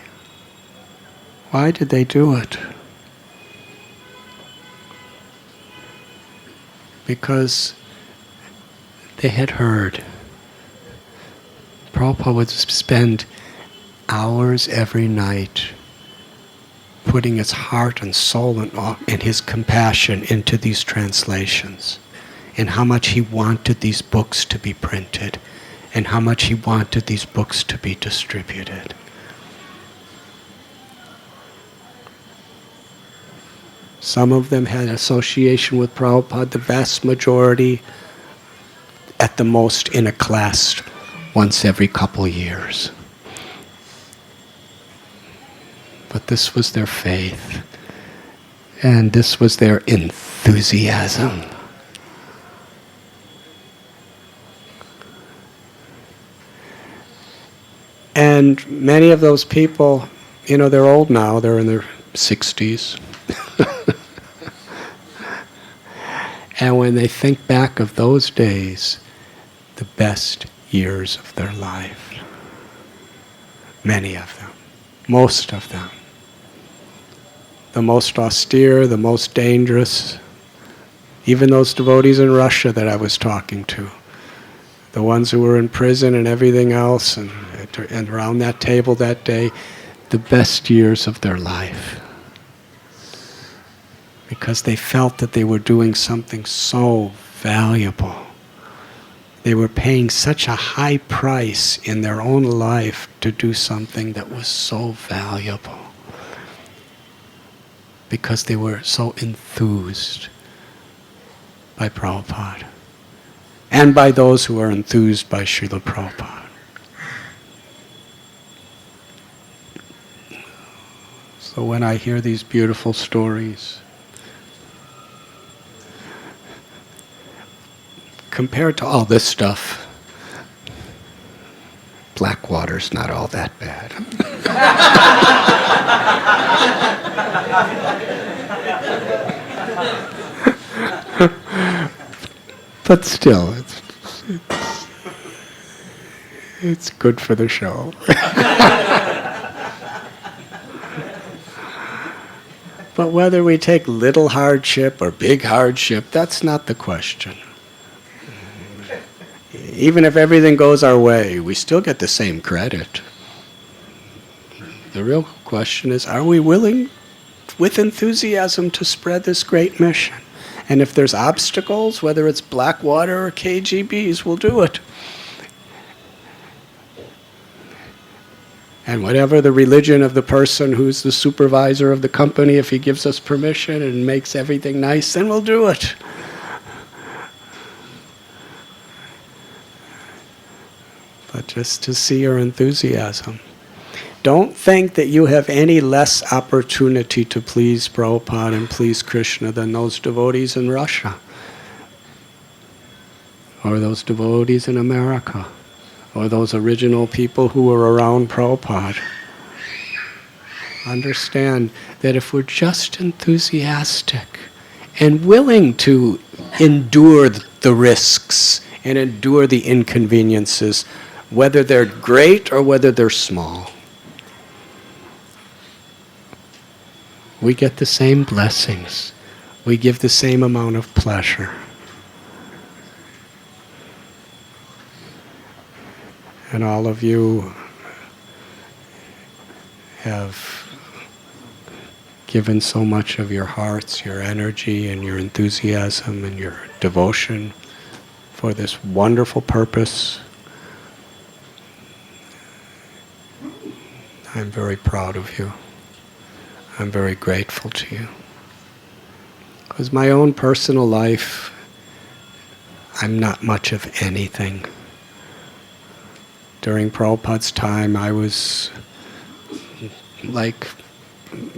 Why did they do it? Because they had heard. Prabhupada would spend hours every night putting his heart and soul and his compassion into these translations, and how much he wanted these books to be printed, and how much he wanted these books to be distributed. Some of them had association with Prabhupada, the vast majority at the most in a class once every couple years. But this was their faith, and this was their enthusiasm. And many of those people, they're old now, they're in their 60s. And when they think back of those days, the best years of their life, many of them, most of them, the most austere, the most dangerous, even those devotees in Russia that I was talking to, the ones who were in prison and everything else, and around that table that day, the best years of their life. Because they felt that they were doing something so valuable. They were paying such a high price in their own life to do something that was so valuable. Because they were so enthused by Prabhupada. And by those who are enthused by Srila Prabhupada. So when I hear these beautiful stories, compared to all this stuff, Blackwater's not all that bad. But still, it's good for the show. But whether we take little hardship or big hardship, that's not the question. Even if everything goes our way, we still get the same credit. The real question is, are we willing, with enthusiasm, to spread this great mission? And if there's obstacles, whether it's Blackwater or KGBs, we'll do it. And whatever the religion of the person who's the supervisor of the company, if he gives us permission and makes everything nice, then we'll do it. But just to see your enthusiasm. Don't think that you have any less opportunity to please Prabhupada and please Krishna than those devotees in Russia. Or those devotees in America. Or those original people who were around Prabhupada. Understand that if we're just enthusiastic and willing to endure the risks and endure the inconveniences, whether they're great or whether they're small, we get the same blessings. We give the same amount of pleasure. And all of you have given so much of your hearts, your energy, and your enthusiasm, and your devotion for this wonderful purpose. I'm very proud of you. I'm very grateful to you. Because my own personal life, I'm not much of anything. During Prabhupada's time, I was like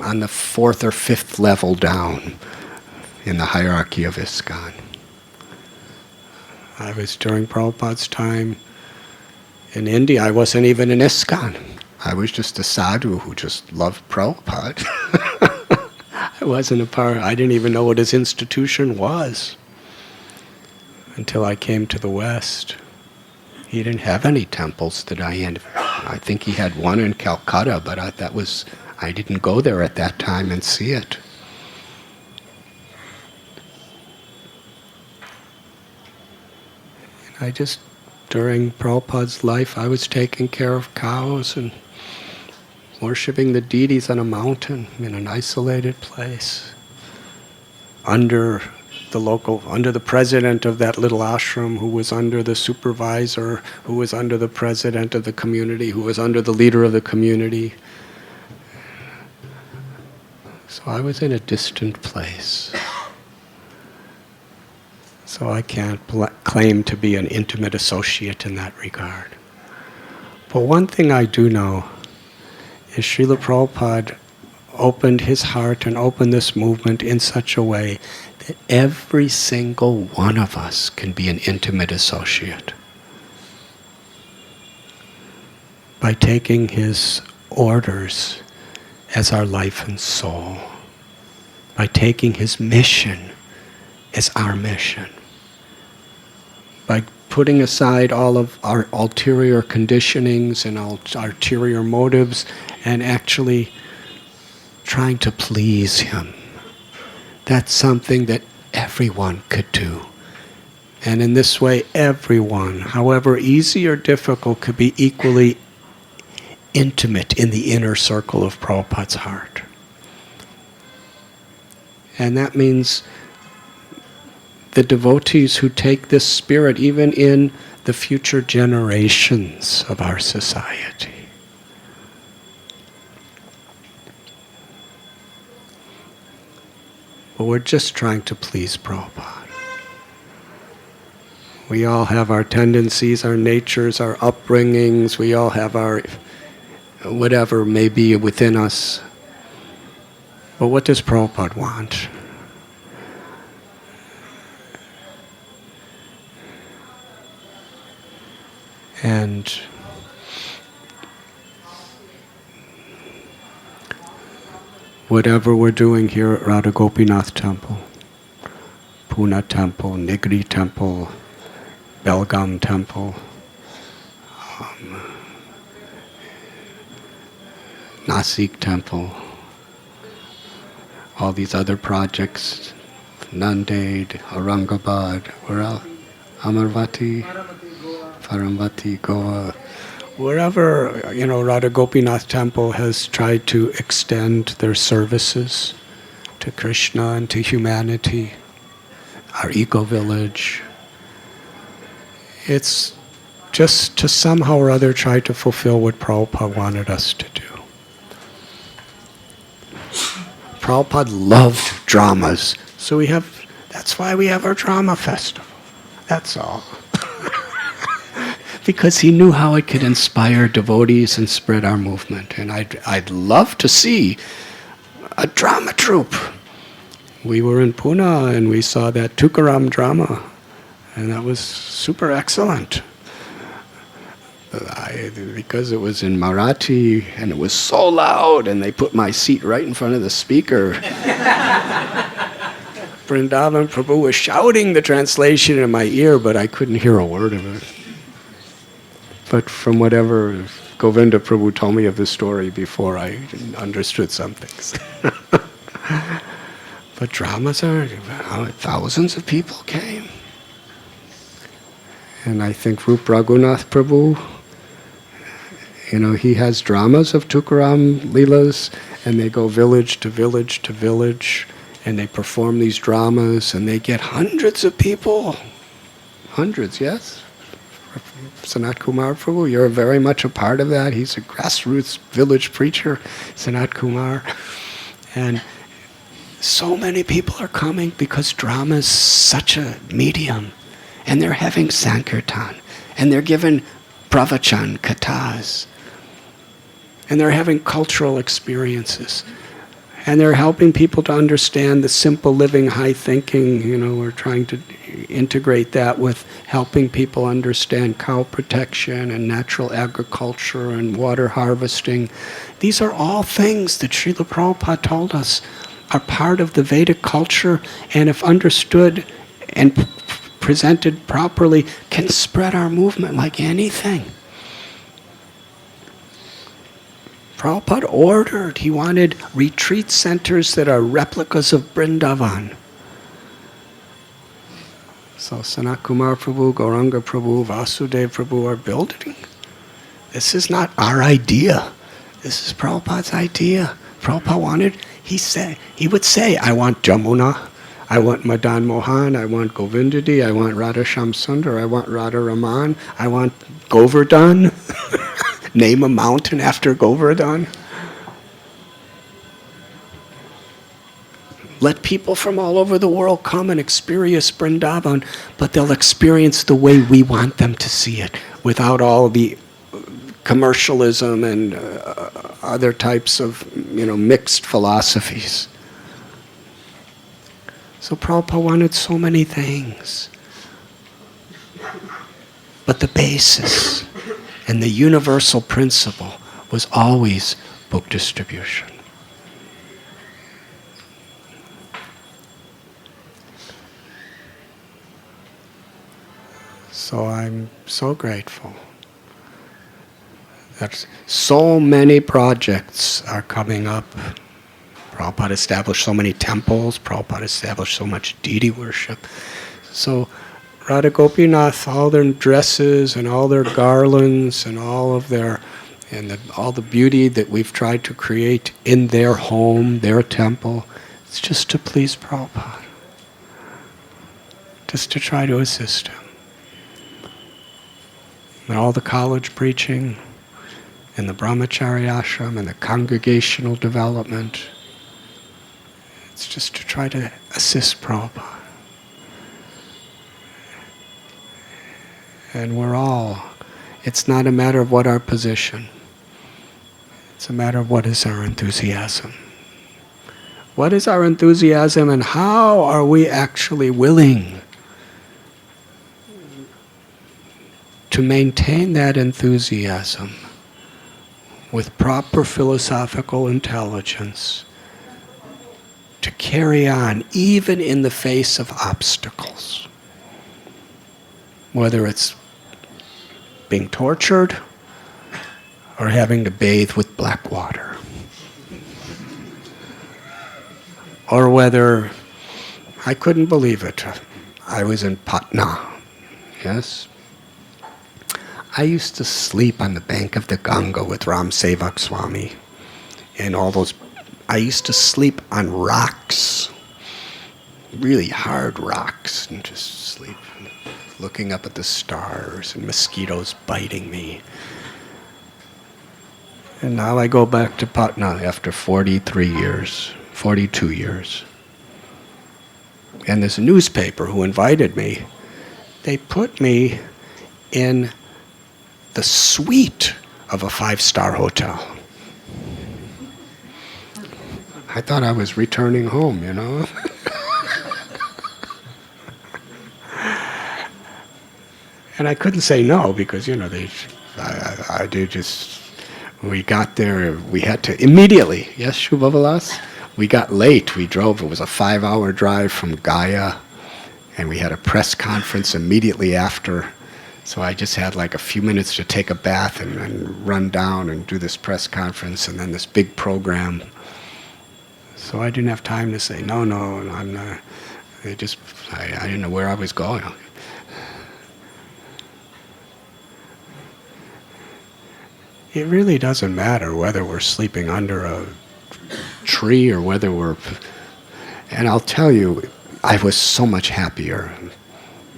on the 4th or 5th level down in the hierarchy of ISKCON. I was during Prabhupada's time in India. I wasn't even in ISKCON. I was just a sadhu who just loved Prabhupada. I wasn't a part. I didn't even know what his institution was until I came to the West. He didn't have any temples that I think he had one in Calcutta, but I didn't go there at that time and see it. And during Prabhupada's life, I was taking care of cows and worshipping the deities on a mountain in an isolated place, under the president of that little ashram, who was under the supervisor, who was under the president of the community, who was under the leader of the community. So I was in a distant place. So I can't claim to be an intimate associate in that regard. But one thing I do know is Srila Prabhupada opened his heart and opened this movement in such a way that every single one of us can be an intimate associate. By taking his orders as our life and soul. By taking his mission as our mission. By putting aside all of our ulterior conditionings and ulterior motives and actually trying to please him. That's something that everyone could do. And in this way, everyone, however easy or difficult, could be equally intimate in the inner circle of Prabhupada's heart. And that means the devotees who take this spirit even in the future generations of our society. But we're just trying to please Prabhupada. We all have our tendencies, our natures, our upbringings. We all have our whatever may be within us. But what does Prabhupada want? And whatever we're doing here at Radha Gopinath Temple, Pune Temple, Nigri Temple, Belgaum Temple, Nasik Temple, all these other projects, Nanded, Aurangabad, where else? Amarvati, Paramvati, Goa. Wherever, Radha Gopinath Temple has tried to extend their services to Krishna and to humanity, our eco-village, it's just to somehow or other try to fulfill what Prabhupada wanted us to do. Prabhupada loved dramas, so that's why we have our drama festival. That's all. Because he knew how it could inspire devotees and spread our movement. And I'd love to see a drama troupe. We were in Pune and we saw that Tukaram drama, and that was super excellent. Because it was in Marathi and it was so loud, and they put my seat right in front of the speaker. Vrindavan Prabhu was shouting the translation in my ear, but I couldn't hear a word of it. But from whatever Govinda Prabhu told me of the story before, I understood some things. But dramas thousands of people came. And I think Rup Raghunath Prabhu, he has dramas of Tukaram Leelas, and they go village to village to village, and they perform these dramas, and they get hundreds of people. Hundreds, yes? Sanat Kumar Prabhu, you're very much a part of that. He's a grassroots village preacher, Sanat Kumar. And so many people are coming because drama is such a medium. And they're having Sankirtan. And they're given pravachan, kathas. And they're having cultural experiences. And they're helping people to understand the simple living, high thinking. We're trying to integrate that with helping people understand cow protection and natural agriculture and water harvesting. These are all things that Srila Prabhupada told us are part of the Vedic culture, and if understood and presented properly, can spread our movement like anything. Prabhupada ordered, he wanted retreat centers that are replicas of Vrindavan. So Sanat Kumar Prabhu, Gauranga Prabhu, Vasudev Prabhu are building. This is not our idea. This is Prabhupada's idea. Prabhupada wanted, he would say, I want Jamuna, I want Madan Mohan, I want Govindadi, I want Radha Shamsundar, I want Radha Raman, I want Govardhan. Name a mountain after Govardhan. Let people from all over the world come and experience Vrindavan, but they'll experience the way we want them to see it, without all the commercialism and other types of, mixed philosophies. So Prabhupada wanted so many things. But the basis and the universal principle was always book distribution. So I'm so grateful that so many projects are coming up. Prabhupada established so many temples. Prabhupada established so much deity worship. So Radha Gopinath, all their dresses and all their garlands and all of their, all the beauty that we've tried to create in their home, their temple, it's just to please Prabhupada. Just to try to assist him. And all the college preaching, and the brahmachari ashram, and the congregational development, it's just to try to assist Prabhupada. And we're all, it's not a matter of what our position, it's a matter of what is our enthusiasm. What is our enthusiasm, and how are we actually willing to maintain that enthusiasm with proper philosophical intelligence to carry on even in the face of obstacles, whether it's being tortured or having to bathe with black water, or whether, I couldn't believe it, I was in Patna, yes? I used to sleep on the bank of the Ganga with Radhanath Swami and all those. I used to sleep on rocks, really hard rocks, and just sleep, looking up at the stars and mosquitoes biting me. And now I go back to Patna after 42 years. And this newspaper who invited me, they put me in the suite of a 5-star hotel. I thought I was returning home, And I couldn't say no because, we got there, we had to immediately, yes, Shubhavalas? We got late, we drove, it was a 5-hour drive from Gaya, and we had a press conference immediately after. So I just had like a few minutes to take a bath and run down and do this press conference and then this big program. So I didn't have time to say, no, I'm not. I didn't know where I was going. It really doesn't matter whether we're sleeping under a tree or whether we're... And I'll tell you, I was so much happier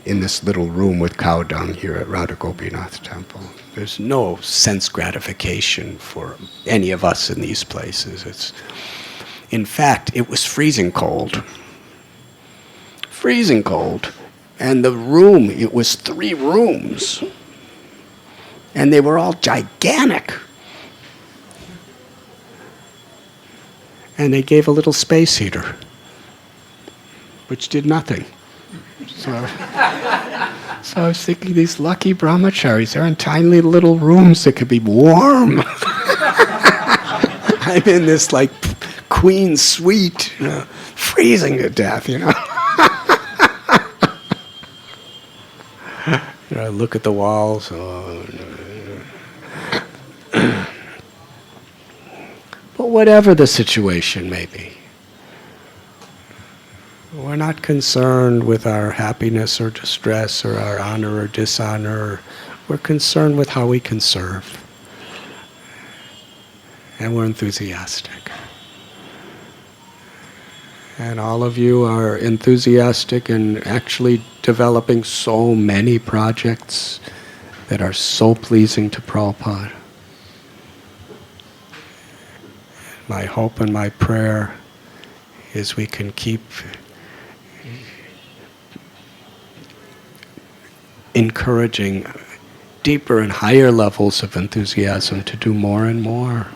in this little room with cow dung here at Radha Gopinath Temple. There's no sense gratification for any of us in these places. In fact, it was freezing cold. Freezing cold. And the room, it was 3 rooms. And they were all gigantic. And they gave a little space heater, which did nothing. So I was thinking, these lucky brahmacharis, they're in tiny little rooms that could be warm. I'm in this like queen suite, freezing to death, I look at the walls. But whatever the situation may be, we're not concerned with our happiness or distress or our honor or dishonor. We're concerned with how we can serve. And we're enthusiastic. And all of you are enthusiastic and actually developing so many projects that are so pleasing to Prabhupada. My hope and my prayer is we can keep encouraging deeper and higher levels of enthusiasm to do more and more.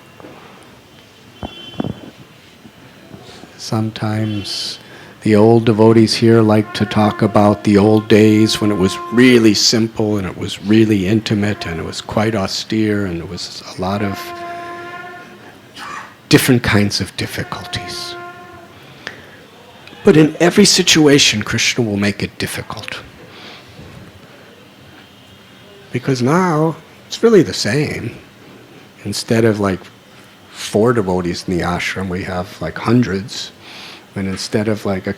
Sometimes the old devotees here like to talk about the old days when it was really simple and it was really intimate and it was quite austere and it was a lot of different kinds of difficulties. But in every situation, Krishna will make it difficult. Because now, it's really the same. Instead of like 4 devotees in the ashram, we have like hundreds. And instead of like a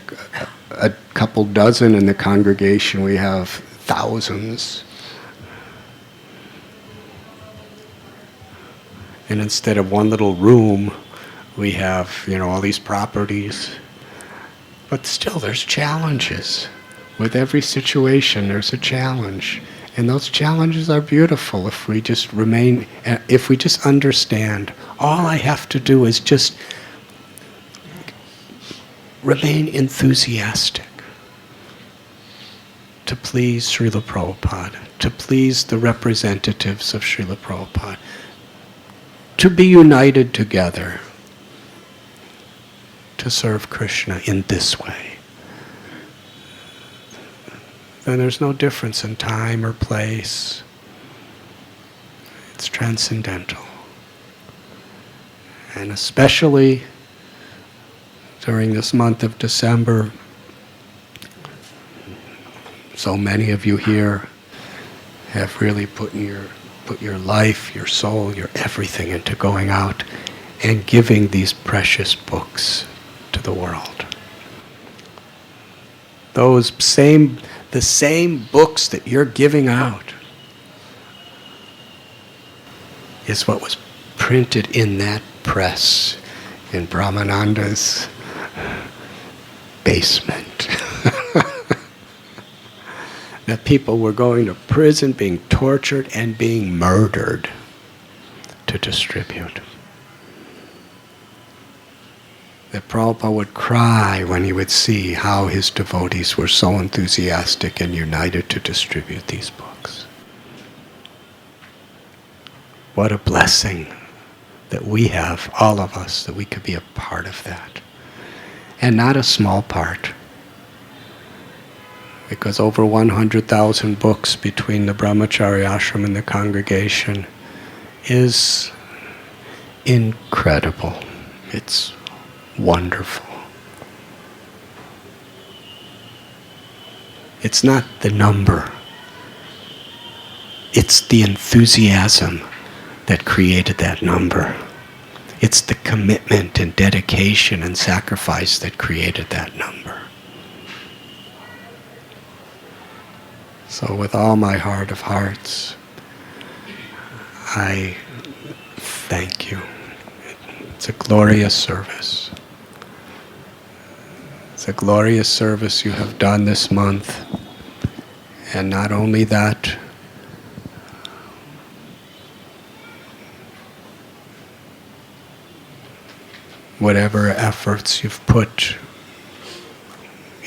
couple dozen in the congregation, we have thousands. And instead of one little room, we have, all these properties. But still, there's challenges. With every situation, there's a challenge. And those challenges are beautiful if we just understand. All I have to do is just remain enthusiastic to please Srila Prabhupada, to please the representatives of Srila Prabhupada, to be united together to serve Krishna in this way. Then there's no difference in time or place. It's transcendental. And especially during this month of December, so many of you here have really put your life, your soul, your everything into going out and giving these precious books to the world. The same books that you're giving out is what was printed in that press in Brahmananda's basement. That people were going to prison, being tortured, and being murdered to distribute. That Prabhupada would cry when he would see how his devotees were so enthusiastic and united to distribute these books. What a blessing that we have, all of us, that we could be a part of that. And not a small part. Because over 100,000 books between the Brahmachari ashram and the congregation is incredible. It's wonderful. It's not the number. It's the enthusiasm that created that number. It's the commitment and dedication and sacrifice that created that number. So with all my heart of hearts, I thank you. It's a glorious service. It's a glorious service you have done this month. And not only that, whatever efforts you've put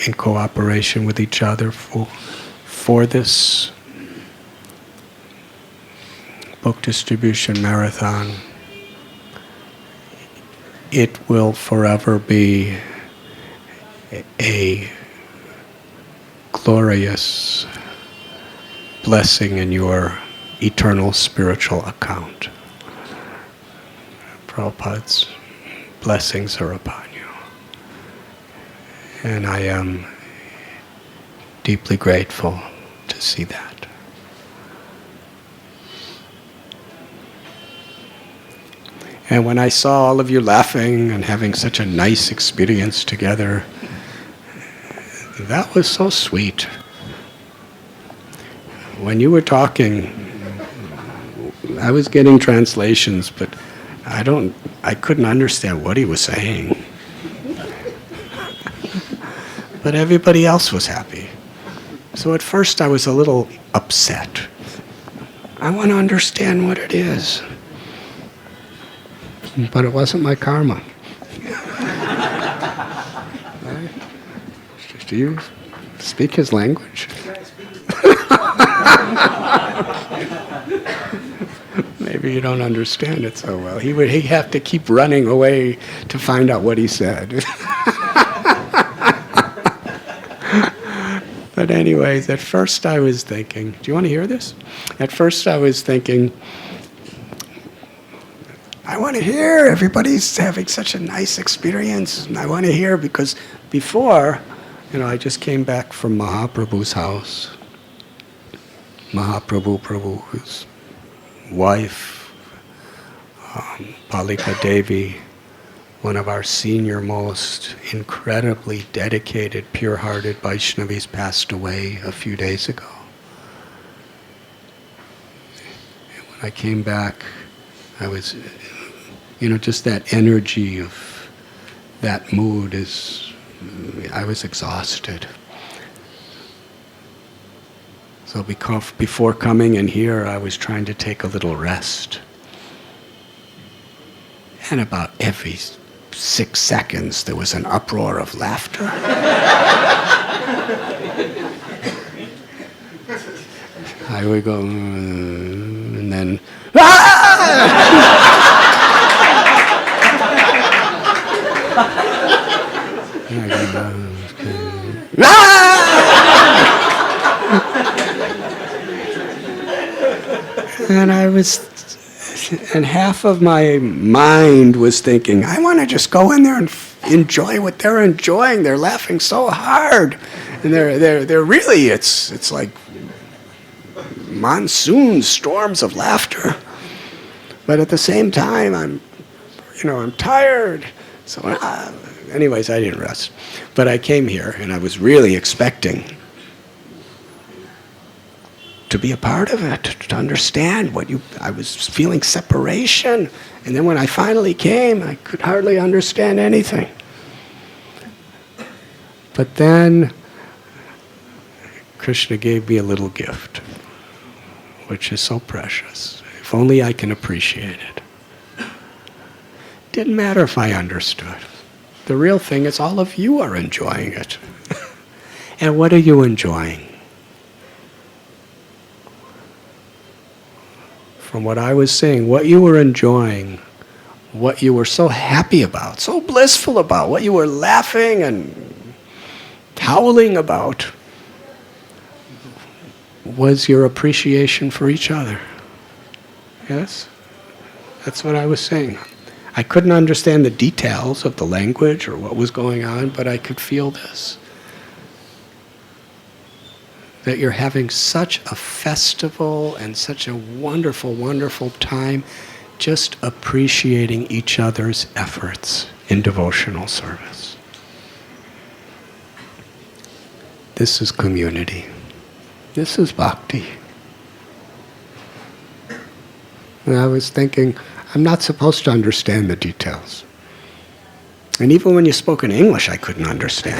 in cooperation with each other for this book distribution marathon, it will forever be a glorious blessing in your eternal spiritual account. Prabhupada's blessings are upon you. And I am deeply grateful to see that. And when I saw all of you laughing and having such a nice experience together, that was so sweet. When you were talking, I was getting translations, but I couldn't understand what he was saying. But everybody else was happy. So at first I was a little upset. I want to understand what it is. But it wasn't my karma. Do you speak his language? Maybe you don't understand it so well. He'd have to keep running away to find out what he said. But anyways, at first I was thinking, do you want to hear this? At first I was thinking, I want to hear, everybody's having such a nice experience, and I want to hear, because before, I just came back from Mahaprabhu's house. Prabhu's wife, Palika Devi, one of our senior most incredibly dedicated, pure-hearted Vaishnavis, passed away a few days ago. And when I came back, I was, just that energy of that mood I was exhausted. So before coming in here, I was trying to take a little rest. And about every 6 seconds, there was an uproar of laughter. I would go, and then, and half of my mind was thinking, I want to just go in there and enjoy what they're enjoying. They're laughing so hard, and they're really, it's like monsoon storms of laughter. But at the same time, I'm tired. So, anyways, I didn't rest. But I came here, and I was really expecting to be a part of it, to understand I was feeling separation. And then when I finally came, I could hardly understand anything. But then Krishna gave me a little gift, which is so precious. If only I can appreciate it. Didn't matter if I understood. The real thing is all of you are enjoying it. And what are you enjoying? From what I was saying, what you were enjoying, what you were so happy about, so blissful about, what you were laughing and howling about, was your appreciation for each other. Yes? That's what I was saying. I couldn't understand the details of the language or what was going on, but I could feel this. That you're having such a festival and such a wonderful, wonderful time just appreciating each other's efforts in devotional service. This is community. This is bhakti. And I was thinking, I'm not supposed to understand the details. And even when you spoke in English, I couldn't understand.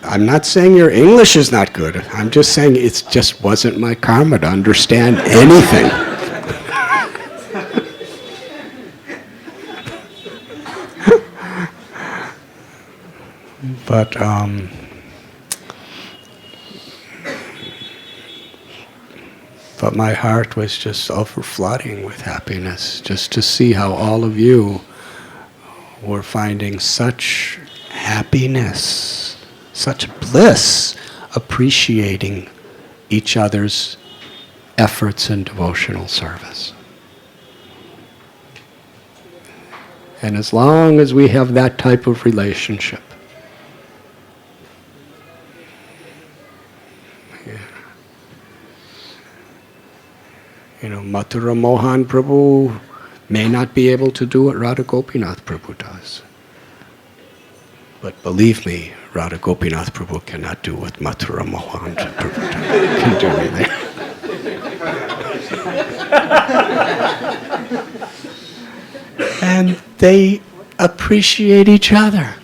I'm not saying your English is not good. I'm just saying it just wasn't my karma to understand anything. But my heart was just overflooding with happiness, just to see how all of you were finding such happiness, such bliss, appreciating each other's efforts in devotional service. And as long as we have that type of relationship, Mathura Mohan Prabhu may not be able to do what Radha Gopinath Prabhu does. But believe me, Radha Gopinath Prabhu cannot do what Mathura Mohan Prabhu can do either. And they appreciate each other.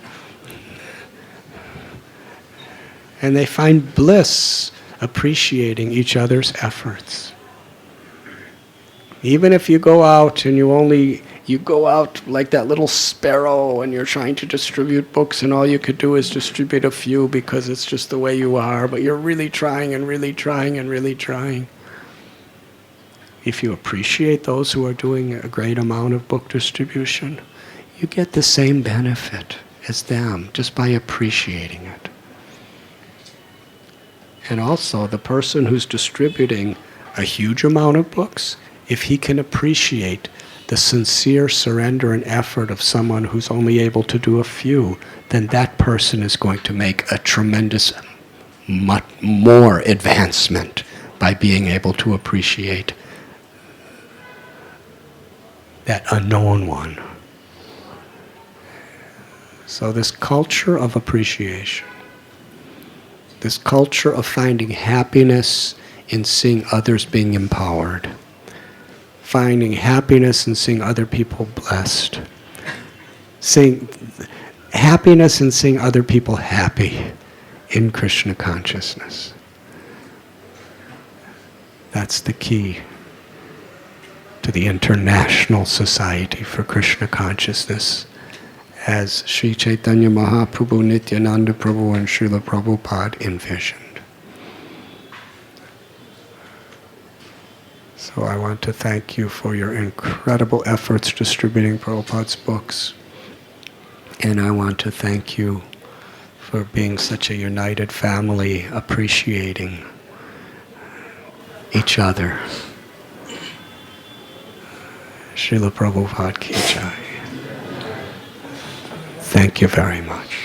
And they find bliss appreciating each other's efforts. Even if you go out and you go out like that little sparrow and you're trying to distribute books and all you could do is distribute a few because it's just the way you are, but you're really trying and really trying and really trying. If you appreciate those who are doing a great amount of book distribution, you get the same benefit as them just by appreciating it. And also the person who's distributing a huge amount of books, if he can appreciate the sincere surrender and effort of someone who's only able to do a few, then that person is going to make a tremendous much more advancement by being able to appreciate that unknown one. So this culture of appreciation, this culture of finding happiness in seeing others being empowered, finding happiness in seeing other people blessed, seeing happiness in seeing other people happy in Krishna consciousness. That's the key to the International Society for Krishna Consciousness, as Sri Chaitanya Mahaprabhu, Nityananda Prabhu, and Srila Prabhupada envisioned. So I want to thank you for your incredible efforts distributing Prabhupada's books. And I want to thank you for being such a united family, appreciating each other. Srila Prabhupada Ki Jai. Thank you very much.